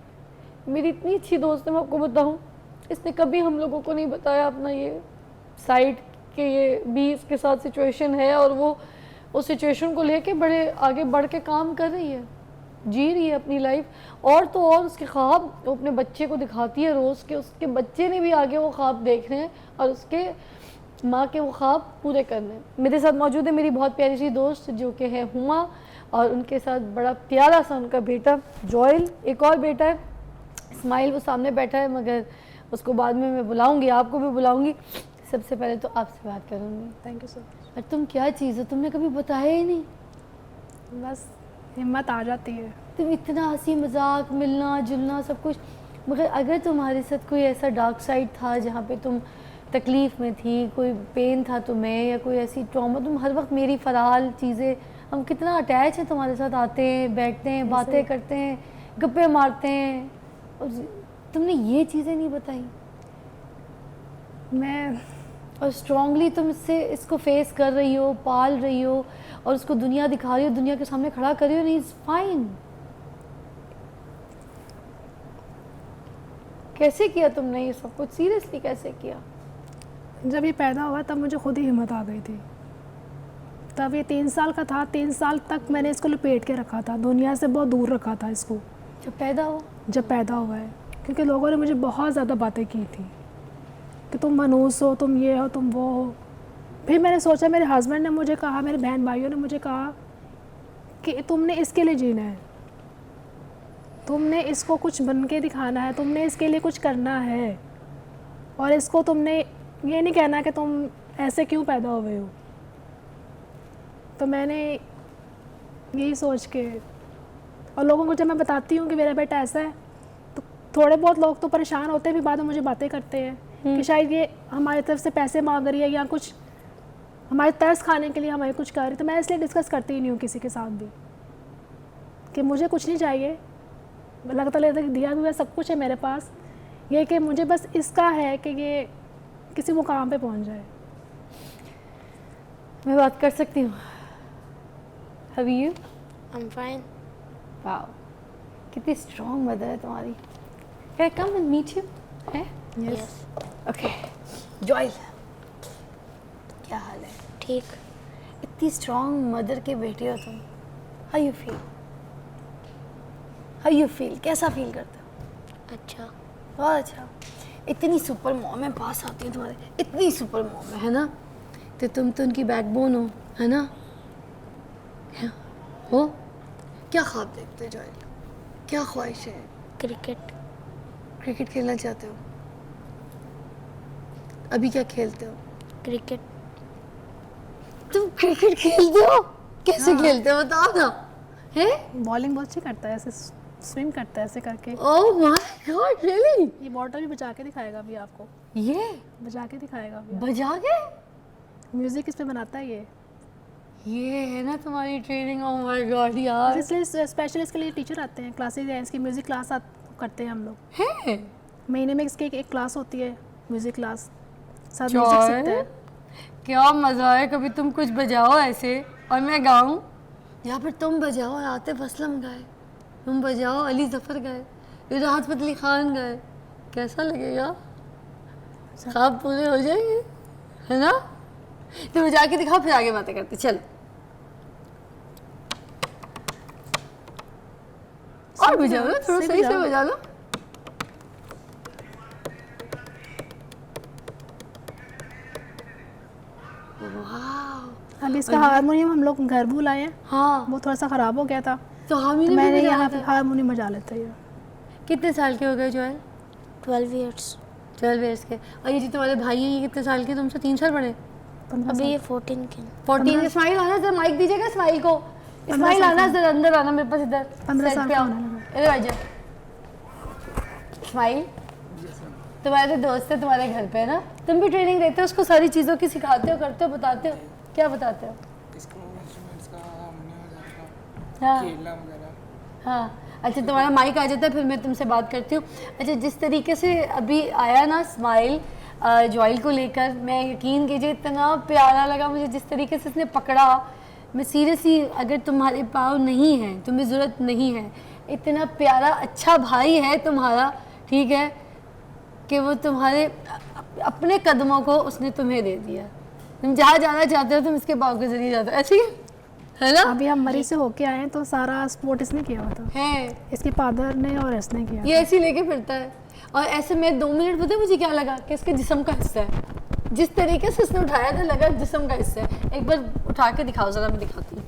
S1: मेरी इतनी अच्छी दोस्त है, मैं आपको बताऊं, इसने कभी हम लोगों को नहीं बताया अपना ये साइड के ये भी इसके साथ सिचुएशन है, और वो उस सिचुएशन को लेके बड़े आगे बढ़ के काम कर रही है, जी रही है अपनी लाइफ। और तो और उसके ख्वाब वो अपने बच्चे को दिखाती है रोज़ के, उसके बच्चे ने भी आगे वो ख्वाब देख रहे हैं और उसके माँ के वो ख्वाब पूरे करने हैं। मेरे साथ मौजूद है मेरी बहुत प्यारी सी दोस्त जो कि है हुमा, और उनके साथ बड़ा प्यारा सा उनका बेटा जॉयल, एक और बेटा है इस्माइल, वो सामने बैठा है, मगर उसको बाद में मैं बुलाऊंगी, आपको भी बुलाऊंगी। सबसे पहले तो आपसे बात करूंगी।
S5: Thank you so much.
S1: और तुम क्या चीज़ हो, तुमने कभी बताया ही नहीं।
S5: बस हिम्मत आ जाती है।
S1: तुम इतना हंसी मजाक, मिलना जुलना सब कुछ, मगर अगर तुम्हारे साथ कोई ऐसा डार्क साइड था जहाँ पे तुम तकलीफ़ में थी, कोई पेन था तुम्हें या कोई ऐसी ट्रॉमा, तुम हर वक्त मेरी फ़राल चीज़ें, हम कितना अटैच हैं तुम्हारे साथ, आते हैं बैठते हैं बातें करते हैं गप्पे मारते हैं, और तुमने ये चीज़ें नहीं बताई।
S5: मैं
S1: और स्ट्रांगली तुम इसको फेस कर रही हो, पाल रही हो, और उसको दुनिया दिखा रही हो, दुनिया के सामने खड़ा कर रही हो। नहीं, इट्स फाइन। कैसे किया तुमने ये सब कुछ, सीरियसली कैसे किया?
S5: जब ये पैदा हुआ तब मुझे खुद ही हिम्मत आ गई थी। तब ये 3 साल का था, 3 साल तक मैंने इसको लपेट के रखा था, दुनिया से बहुत दूर रखा था इसको।
S1: जब पैदा हो,
S5: जब पैदा हुआ है, क्योंकि लोगों ने मुझे बहुत ज़्यादा बातें की थी कि तुम मनूस हो, तुम ये हो, तुम वो हो। फिर मैंने सोचा, मेरे हस्बैंड ने मुझे कहा, मेरे बहन भाइयों ने मुझे कहा कि तुमने इसके लिए जीना है, तुमने इसको कुछ बन के दिखाना है, तुमने इसके लिए कुछ करना है, और इसको तुमने ये नहीं कहना कि तुम ऐसे क्यों पैदा हुए हो। तो मैंने यही सोच के, और लोगों को जब मैं बताती हूँ कि मेरा बेटा ऐसा है, तो थोड़े बहुत लोग तो परेशान होते हैं, फिर बाद में मुझे बातें करते हैं कि शायद ये हमारी तरफ से पैसे मांग रही है या कुछ हमारे तरस खाने के लिए हमें कुछ कर रही है। तो मैं इसलिए डिस्कस करती ही नहीं हूँ किसी के साथ भी कि मुझे कुछ नहीं चाहिए, लगता है दिया हुआ सब कुछ है मेरे पास, ये कि मुझे बस इसका है कि ये किसी मुकाम पे पहुँच जाए।
S1: मैं बात कर सकती हूँ? How are you?
S6: I'm fine.
S1: Wow, कितनी स्ट्रॉन्ग मदर है तुम्हारी। Can I come and meet you? है?
S6: Yes.
S1: Okay. जॉयल, क्या हाल है?
S6: ठीक।
S1: इतनी स्ट्रॉन्ग मदर के बेटे हो तुम। How you feel? How you feel? कैसा फील करते हो?
S6: अच्छा।
S1: बहुत अच्छा। इतनी सुपर मॉम है, पास आती है तुम्हारे, इतनी सुपर मॉम है ना, तो तुम तो उनकी बैकबोन हो, है ना? हो? क्या ख्वाब देखते हो जॉयल? क्या ख्वाहिश है?
S6: क्रिकेट।
S1: क्रिकेट खेलना चाहते हो? अभी क्या खेलते हो?
S6: क्रिकेट।
S1: तुम क्रिकेट खेलते हो? कैसे खेलते हो बताओ ना। है?
S5: बॉलिंग बहुत अच्छी करता है, ऐसे स्विंग करता है ऐसे करके।
S1: Oh my God, really?
S5: ये बॉटल भी बजा के दिखाएगा अभी आपको,
S1: ये
S5: बजा के दिखाएगा अभी।
S1: बजा के?
S5: म्यूज़िक इस पे बनाता है
S1: ये है ना तुम्हारी ट्रेनिंग। ओह माय गॉड यार।
S5: इसलिए स्पेशल इसके लिए टीचर आते हैं, क्लासेस हैं इसकी, म्यूज़िक क्लास करते हैं हम लोग।
S1: है?
S5: महीने में इसकी एक क्लास होती है, म्यूज़िक क्लास, सब म्यूज़िक सीखते हैं।
S1: क्या मज़ा है, कभी तुम कुछ बजाओ ऐसे और मैं गाऊं, या फिर तुम बजाओ और आतिफ असलम गाए, तुम बजाओ अली ज़फ़र गाए, फिर राहत फ़तेह खान गाए, कैसा लगेगा? ख्वाब पूरे हो जाएंगे, है ना? तो बजा के दिखाओ, फिर आगे बातें करते। चलो और बजाओ ना, थोड़ा सही से बजा लो।
S5: अभी इसका हारमोनियम हम लोग घर भूल आए हैं,
S1: हाँ,
S5: वो थोड़ा सा ख़राब हो गया था,
S1: तो
S5: तो
S1: हामिद
S5: मैंने यहाँ पे हारमोनियम बजा लेता है।
S1: कितने साल के हो गए जो है?
S6: 12 years।
S1: 12 ईयर्स के। और ये जो तुम्हारे भाई हैं, ये कितने साल के? तुमसे 3 साल बड़े?
S6: अभी ये 14 के।
S1: 14। इस्माइल आना जरा, माइक दीजिएगा इस्माइल को। इस्माइल आना जरा, अंदर आना मेरे पास, इधर
S5: 15 साल
S1: पे
S5: का
S1: आओ,
S5: होने लगा।
S1: इधर आ जाओ। इस्माइल, तुम्हारे तो दोस्त है तुम्हारे घर पे, है ना? तुम भी ट्रेनिंग देते हो उसको, सारी चीज़ों की सिखाते हो, करते हो, बताते हो? क्या बताते हो?
S7: इसको इंस्ट्रूमेंट्स का हारमोनियम वगैरह का
S1: हाँ
S7: खेलना वगैरह।
S1: हाँ, अच्छा तुम्हारा माइक आ जाता है, फिर मैं तुमसे बात करती हूँ। अच्छा, जिस तरीके से अभी आया ना स्माइल जॉयल को लेकर, मैं यकीन कीजिए इतना प्यारा लगा मुझे जिस तरीके से इसने पकड़ा, मैं सीरियसली, अगर तुम्हारे पाँव नहीं हैं, तुम्हें ज़रूरत नहीं है, इतना प्यारा अच्छा भाई है तुम्हारा, ठीक है, कि वो तुम्हारे अपने कदमों को उसने तुम्हें दे दिया। तुम जहाँ जाना चाहते हो तुम इसके पाँव के जरिए जाते हो, ऐसे ही है ना?
S5: अभी हम मरी से होके आए हैं तो सारा सपोर्ट इसने किया हुआ था,
S1: है,
S5: इसके फादर ने और इसने किया।
S1: ये ऐसे ही लेके फिरता है। और ऐसे में 2 मिनट पता है मुझे क्या लगा कि इसके जिस्म का हिस्सा है, जिस तरीके से इसने उठाया था लगा जिस्म का हिस्सा है। एक बार उठा के दिखाओ ज़रा, मैं दिखाती हूँ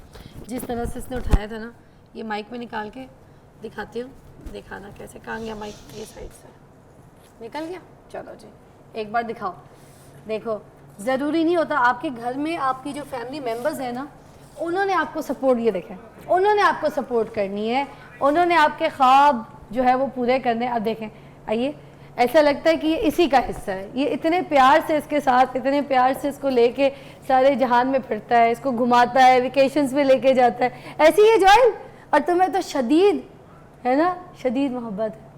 S1: जिस तरह से इसने उठाया था ना, ये माइक में निकाल के दिखाती हूँ, दिखाना कैसे, कहाँ गया माइक, ये साइड से निकल गया, चलो जी एक बार दिखाओ। देखो, ज़रूरी नहीं होता आपके घर में आपकी जो फैमिली मेम्बर्स हैं ना, उन्होंने आपको सपोर्ट, ये देखें, उन्होंने आपको सपोर्ट करनी है, उन्होंने आपके ख्वाब जो है वो पूरे करने। अब देखें, आइए, ऐसा लगता है कि ये इसी का हिस्सा है, ये इतने प्यार से इसके साथ, इतने प्यार से इसको लेके सारे जहान में फिरता है, इसको घुमाता है, वेकेशंस पे लेके जाता है, ऐसी है जॉयल। और तुम्हें तो शदीद है ना, शदीद मोहब्बत है।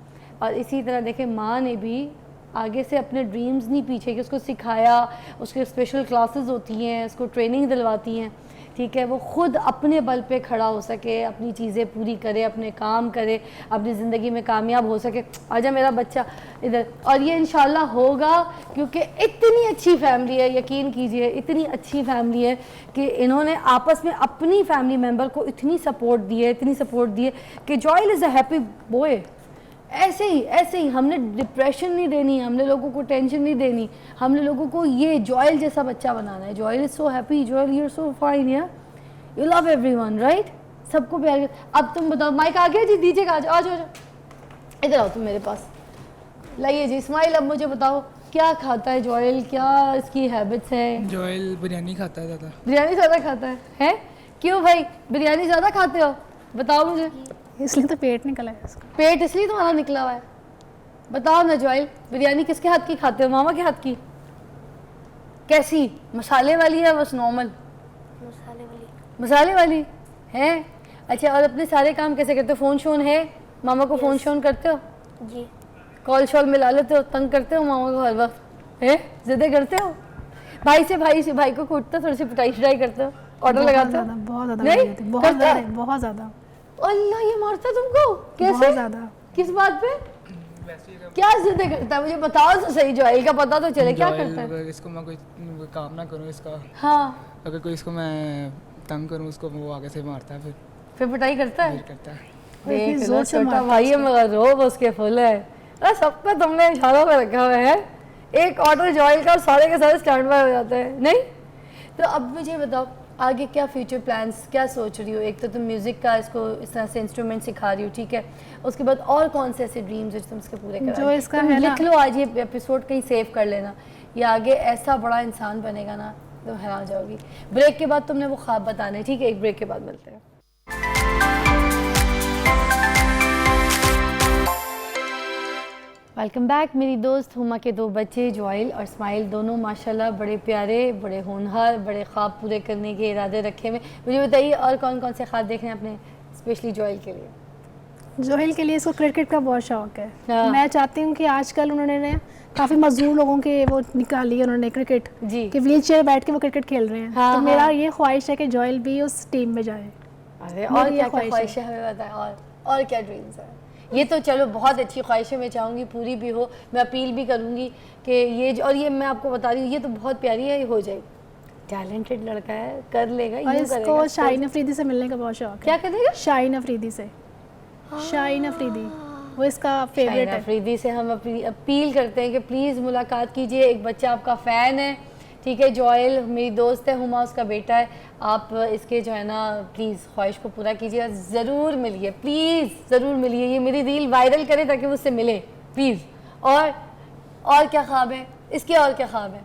S1: और इसी तरह देखें, माँ ने भी आगे से अपने ड्रीम्स नहीं पीछे कि उसको सिखाया, उसके स्पेशल क्लासेस होती हैं, उसको ट्रेनिंग दिलवाती हैं, ठीक है, वो खुद अपने बल पे खड़ा हो सके, अपनी चीज़ें पूरी करे, अपने काम करे, अपनी ज़िंदगी में कामयाब हो सके। आजा मेरा बच्चा इधर। और ये इंशाल्लाह होगा, क्योंकि इतनी अच्छी फैमिली है, यकीन कीजिए इतनी अच्छी फैमिली है कि इन्होंने आपस में अपनी फैमिली मेम्बर को इतनी सपोर्ट दी है, इतनी सपोर्ट दी है कि Joel is a happy boy. ऐसे ही हमने डिप्रेशन नहीं देनी, हमने लोगों को टेंशन नहीं देनी, हमने लोगों को ये जॉयल जैसा बच्चा बनाना है। Joel is so happy, Joel you are so fine, या यू लव एवरीवन, राइट, सबको प्यार। अब तुम बताओ, माइक आ गया जी, दीजिएगा, आ जाओ, इधर आओ तुम मेरे पास, लाइए जी। इस्माइल, अब मुझे बताओ क्या खाता है जॉयल, क्या इसकी हैबिट्स हैं?
S7: जॉयल बिरयानी खाता है ज़्यादा।
S1: बिरयानी ज़्यादा खाता है? क्यों भाई, बिरयानी ज़्यादा खाते हो, बताओ मुझे।
S5: इसलिए तो पेट निकला है इसका।
S1: पेट इसलिए तुम्हारा निकला हुआ है? बताओ ना जॉयल, बिरयानी किसके हाथ की खाते हो, मामा के हाथ की? कैसी, मसाले वाली है बस नॉर्मल? मसाले वाली है। अच्छा, और अपने सारे काम कैसे करते हो? फ़ोन शोन है, मामा को फ़ोन शोन करते हो
S6: जी?
S1: कॉल शॉल मिला लेते हो, तंग करते हो मामा को हर वक्त, है ज़िद्दे करते हो? भाई को कूटते हो, थोड़ी सी पिटाई शिटाई करते हो, ऑर्डर लगाते हो?
S5: बहुत ज़्यादा,
S1: नहीं
S5: बहुत ज़्यादा, बहुत ज़्यादा।
S1: अल्लाह, ये मारता है तुमको कैसे?
S5: बहुत ज़्यादा।
S1: किस बात पे? क्या जिद्द करता है, मुझे बताओ तो सही, जॉयल का पता तो चले क्या करता है।
S7: अगर इसको मैं कोई काम ना करूँ इसका,
S1: हाँ,
S7: अगर कोई इसको मैं तंग करूँ उसको, वो आगे से मारता है,
S1: फिर पिटाई करता है।
S7: फिर करता है।
S1: देख लो,
S5: जोर से
S1: छोटा
S5: मारता
S1: भाई है मगर रोब उसके फुल है। अरे सब पे तुमने इशारों पे रखा हुआ है, एक ऑर्डर जॉयल का और सारे के सारे स्टैंड बाय हो जाते हैं। नहीं तो अब मुझे बताओ आगे क्या फ्यूचर प्लान्स, क्या सोच रही हो? एक तो तुम म्यूज़िक का इसको इस तरह से इंस्ट्रूमेंट सिखा रही हो, ठीक है, उसके बाद और कौन से ऐसे ड्रीम्स जो तुम इसके पूरे करा
S5: जो इसका
S1: तुम
S5: है ना,
S1: लिख लो आज, ये एपिसोड कहीं सेव कर लेना, ये आगे ऐसा बड़ा इंसान बनेगा ना, तुम हैरान जाओगी। ब्रेक के बाद तुमने वो ख्वाब बताना है, ठीक है, एक ब्रेक के बाद मिलते हैं। वेलकम बैक मेरी दोस्त हुमा के 2 बच्चे जॉयल और इस्माइल, दोनों माशाल्लाह बड़े प्यारे, बड़े होनहार, बड़े ख्वाब पूरे करने के इरादे रखे हुए। मुझे बताइए और कौन कौन से ख्वाब देख रहे हैं अपने, स्पेशली जॉयल के लिए?
S5: जोहिल के लिए इसको क्रिकेट का बहुत शौक है।
S1: हाँ।
S5: मैं चाहती हूँ कि आजकल उन्होंने काफ़ी मजदूर लोगों के वो निकाली है उन्होंने क्रिकेट
S1: जी,
S5: कि व्हील चेयर बैठ के वो क्रिकेट खेल रहे हैं।
S1: हाँ,
S5: तो मेरा
S1: हाँ।
S5: ये ख्वाहिश है कि जॉयल भी उस टीम में जाए।
S1: अरे और
S5: मेरी
S1: क्या
S5: ये
S1: क्या ख्वाहिश है हमें बताएं, और क्या ड्रीम्स है? ये तो चलो बहुत अच्छी ख्वाहिशें, मैं चाहूँगी पूरी भी हो, मैं अपील भी करूँगी कि ये, और ये मैं आपको बता रही हूँ, ये तो बहुत प्यारी है, ये हो जाएगी, टैलेंटेड लड़का है, कर लेगा,
S5: और
S1: यूँ
S5: इसको
S1: करेगा।
S5: शाहीन अफरीदी से मिलने का बहुत शौक है।
S1: क्या करेगा?
S5: शाहीन अफरीदी से। शाहीन अफरीदी वो इसका फेवरेट
S1: शाहीन
S5: है।
S1: अफरीदी से हम अपील करते हैं कि प्लीज़ मुलाकात कीजिए, एक बच्चा आपका फ़ैन है, ठीक है, जॉयल मेरी दोस्त है, हुमा उसका बेटा है, आप इसके जो है ना प्लीज़ ख्वाहिश को पूरा कीजिए, ज़रूर मिलिए, प्लीज़ ज़रूर मिलिए, ये मेरी रील वायरल करें ताकि मुझसे मिले प्लीज़। और क्या ख्वाब है इसके, और क्या ख्वाब है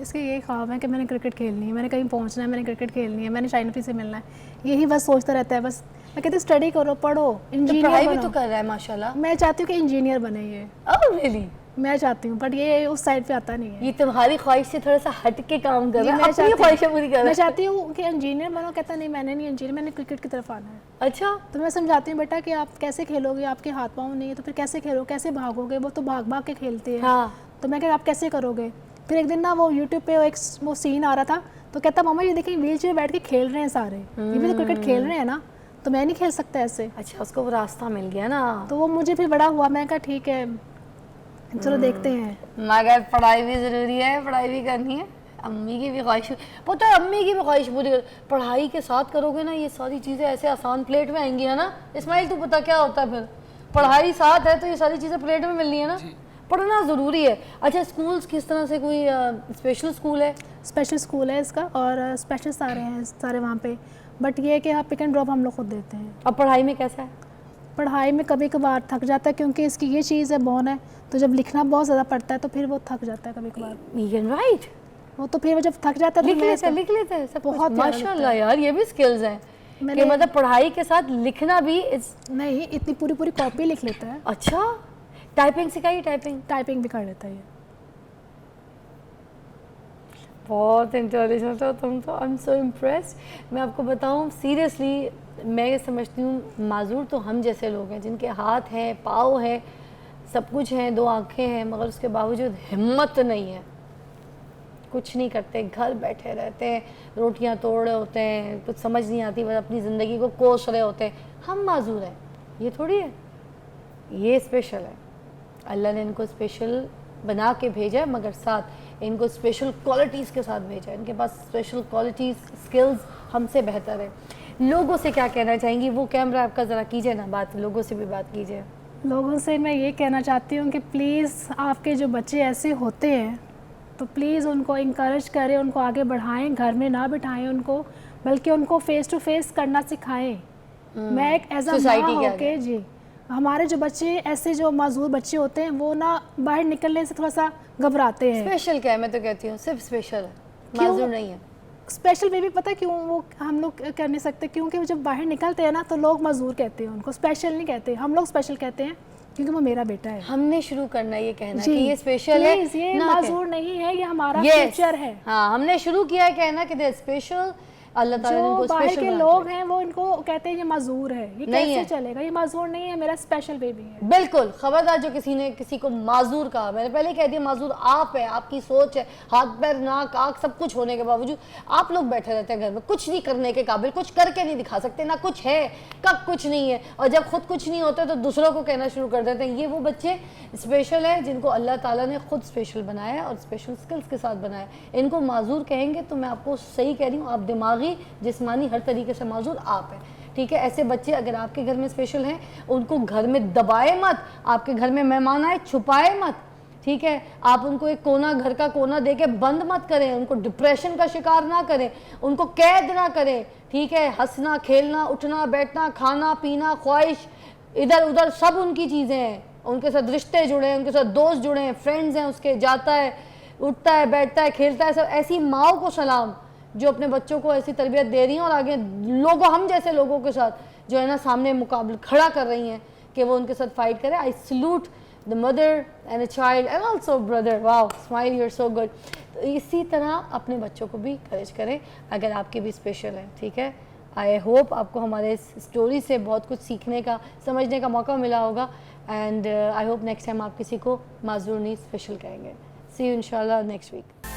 S5: इसके? यही ख्वाब है कि मैंने क्रिकेट खेलनी है, मैंने कहीं पहुंचना है, मैंने क्रिकेट खेलनी है, मैंने शाहीन अफरीदी से मिलना है, यही बस सोचता रहता है। बस मैं कहती हूँ स्टडी करो, पढ़ो,
S1: तो
S5: इंजीनियर
S1: पढ़ाई भी
S5: बनो।
S1: तो कर रहा है माशाल्लाह।
S5: मैं चाहती हूँ कि इंजीनियर बने ये,
S1: ओह रियली?
S5: मैं चाहती हूँ, बट ये उस साइड पे आता नहीं है।
S1: ये तुम्हारी ख्वाहिश से थोड़ा सा हट के काम कर
S5: ये
S1: रहा है,
S5: मैं
S1: अपनी
S5: चाहती
S1: ख्वाहिशें पूरी कर रहा
S5: मैं
S1: है।
S5: चाहती हूँ कि इंजीनियर बनो, कहता नहीं मैंने नहीं इंजीनियर, मैंने क्रिकेट की तरफ आना है।
S1: अच्छा,
S5: तो मैं समझाती हूँ बेटा कि आप कैसे खेलोगे, आपके हाथ पाँव नहीं है तो फिर कैसे खेलो, कैसे भागोगे, वो तो भाग भाग के खेलते हैं।
S1: हाँ,
S5: तो मैं कह आप कैसे करोगे? फिर एक दिन ना वो यूट्यूब पे एक वो सीन आ रहा था तो कहता मामा ये देखिए व्हील चेयर बैठ के खेल रहे हैं सारे, ये भी तो क्रिकेट खेल रहे हैं ना, तो मैं नहीं खेल सकता ऐसे।
S1: अच्छा, उसको वो रास्ता मिल गया ना।
S5: तो वो मुझे फिर बड़ा हुआ, मैं कहा ठीक है चलो देखते हैं।
S1: मगर पढ़ाई भी ज़रूरी है, पढ़ाई भी करनी है। अम्मी की भी ख्वाहिश, पता है अम्मी की भी ख्वाहिश पूरी कर, पढ़ाई के साथ करोगे ना ये सारी चीज़ें ऐसे आसान प्लेट में आएंगी, है ना इस्माइल? तू पता क्या होता है फिर, पढ़ाई साथ है तो ये सारी चीज़ें प्लेट में मिलनी है ना, पढ़ना ज़रूरी है। अच्छा, स्कूल्स किस तरह से, कोई स्पेशल स्कूल है?
S5: स्पेशल स्कूल है इसका और स्पेशल सारे हैं सारे वहाँ पे, बट ये है कि हाँ पिक एंड ड्रॉप हम लोग खुद देते हैं।
S1: अब पढ़ाई में कैसा है?
S5: पढ़ाई में कभी कभार थक जाता है क्योंकि इसकी ये चीज़ है बॉन है, तो जब लिखना बहुत ज़्यादा पड़ता है तो फिर वो थक जाता है कभी कभार।
S1: राइट,
S5: वो तो फिर वो जब थक जाता है तो
S1: लिख लेते हैं सब
S5: बहुत
S1: कुछ।
S5: प्यारा
S1: माशाल्लाह यार, ये भी स्किल्स हैं कि
S5: मैंने-
S1: मतलब पढ़ाई के साथ लिखना भी
S5: नहीं इतनी पूरी पूरी कॉपी लिख लेता है।
S1: अच्छा, टाइपिंग सिखाइए? टाइपिंग
S5: भी कर लेता है ये।
S1: बहुत इंटेलिजेंट हो तुम तो, आई एम सो इम्प्रेस्ड। मैं आपको बताऊं सीरियसली, मैं ये समझती हूँ माजूर तो हम जैसे लोग हैं जिनके हाथ हैं, पाँव हैं, सब कुछ हैं, 2 आँखें हैं, मगर उसके बावजूद हिम्मत नहीं है, कुछ नहीं करते, घर बैठे रहते हैं, रोटियां तोड़ रहे होते हैं, कुछ समझ नहीं आती, बस अपनी ज़िंदगी को कोस रहे होते हैं। हम माजूर हैं, ये थोड़ी है, ये स्पेशल है। अल्लाह ने इनको स्पेशल बना के भेजा है, मगर साथ इनको स्पेशल क्वालिटीज़ के साथ भेजा है। इनके पास स्पेशल क्वालिटीज़, स्किल्स हमसे बेहतर है। लोगों से क्या कहना चाहेंगी? वो कैमरा आपका ज़रा कीजिए ना बात, लोगों से भी बात कीजिए।
S5: लोगों से मैं ये कहना चाहती हूँ कि प्लीज़ आपके जो बच्चे ऐसे होते हैं तो प्लीज़ उनको इंकरेज करें, उनको आगे बढ़ाएं, घर में ना बिठाएं उनको, बल्कि उनको फेस टू फेस करना सिखाएं। मैं एक एज अ माँ होके जी, हमारे जो बच्चे ऐसे जो माजूर बच्चे होते हैं वो ना बाहर निकलने से थोड़ा सा घबराते हैं।
S1: स्पेशल क्या है? मैं तो कहती हूँ सिर्फ स्पेशल है,
S5: क्यों?
S1: माजूर नहीं है।
S5: स्पेशल बेबी पता है क्यों वो हम लोग कर नहीं सकते? क्योंकि वो जब बाहर निकलते हैं ना तो लोग मजदूर कहते हैं उनको, स्पेशल नहीं कहते। हम लोग स्पेशल कहते हैं क्योंकि वो मेरा बेटा है।
S1: हमने शुरू करना ये कहना कि
S5: जी,
S1: ये स्पेशल है,
S5: ये
S1: ना
S5: माजूर नहीं है, ये हमारा
S1: Yes.
S5: फ्यूचर है।
S1: हाँ, हमने शुरू किया है कहना कि दे स्पेशल, अल्लाह ताला ने
S5: जो
S1: इनको
S5: बाहर
S1: स्पेशल
S5: के लोग हैं वो इनको कहते हैं ये माजूर है, ये
S1: नहीं
S5: कैसे
S1: है।
S5: चलेगा? ये माजूर नहीं है, मेरा स्पेशल बेबी है।
S1: बिल्कुल। खबरदार जो किसी ने किसी को माजूर कहा, मैंने पहले कह दिया माजूर आप है, आपकी सोच है, हाथ पैर नाक आँख सब कुछ होने के बावजूद आप लोग बैठे रहते हैं घर में, कुछ नहीं करने के काबिल, कुछ करके नहीं दिखा सकते, ना कुछ है कब कुछ नहीं है, और जब खुद कुछ नहीं होता तो दूसरों को कहना शुरू कर देते हैं। ये वो बच्चे स्पेशल है जिनको अल्लाह ताला ने खुद स्पेशल बनाया है और स्पेशल स्किल्स के साथ बनाया है। इनको माजूर कहेंगे तो मैं आपको सही कह रही हूँ, आप दिमागी जिस्मानी हर तरीके से माजूर आप हैं, ठीक है? ऐसे बच्चे अगर आपके घर में स्पेशल हैं, उनको घर में दबाए मत, आपके घर में मेहमान आए छुपाए मत, ठीक है? आप उनको एक कोना, घर का कोना देके बंद मत करें, उनको डिप्रेशन का शिकार ना करें, उनको कैद ना करें, ठीक है? हंसना खेलना उठना बैठना खाना पीना ख्वाहिश इधर उधर सब उनकी चीज़ें हैं, उनके साथ रिश्ते जुड़े हैं, उनके साथ दोस्त जुड़े हैं, फ्रेंड्स हैं उसके, जाता है उठता है बैठता है खेलता है, सब ऐसी माओ को सलाम जो अपने बच्चों को ऐसी तरबियत दे रही हैं और आगे लोगों, हम जैसे लोगों के साथ जो है ना सामने मुकाबला खड़ा कर रही हैं कि वो उनके साथ फाइट करें। I salute the mother and a child and also brother. Wow, smile, you are so good. तो इसी तरह अपने बच्चों को भी करेज करें अगर आपके भी स्पेशल है, ठीक है? आई होप आपको हमारे इस स्टोरी से बहुत कुछ सीखने का, समझने का मौका मिला होगा, and I hope next time आप किसी को माजूर नहीं स्पेशल कहेंगे। सी यू इंशाल्लाह नेक्स्ट वीक।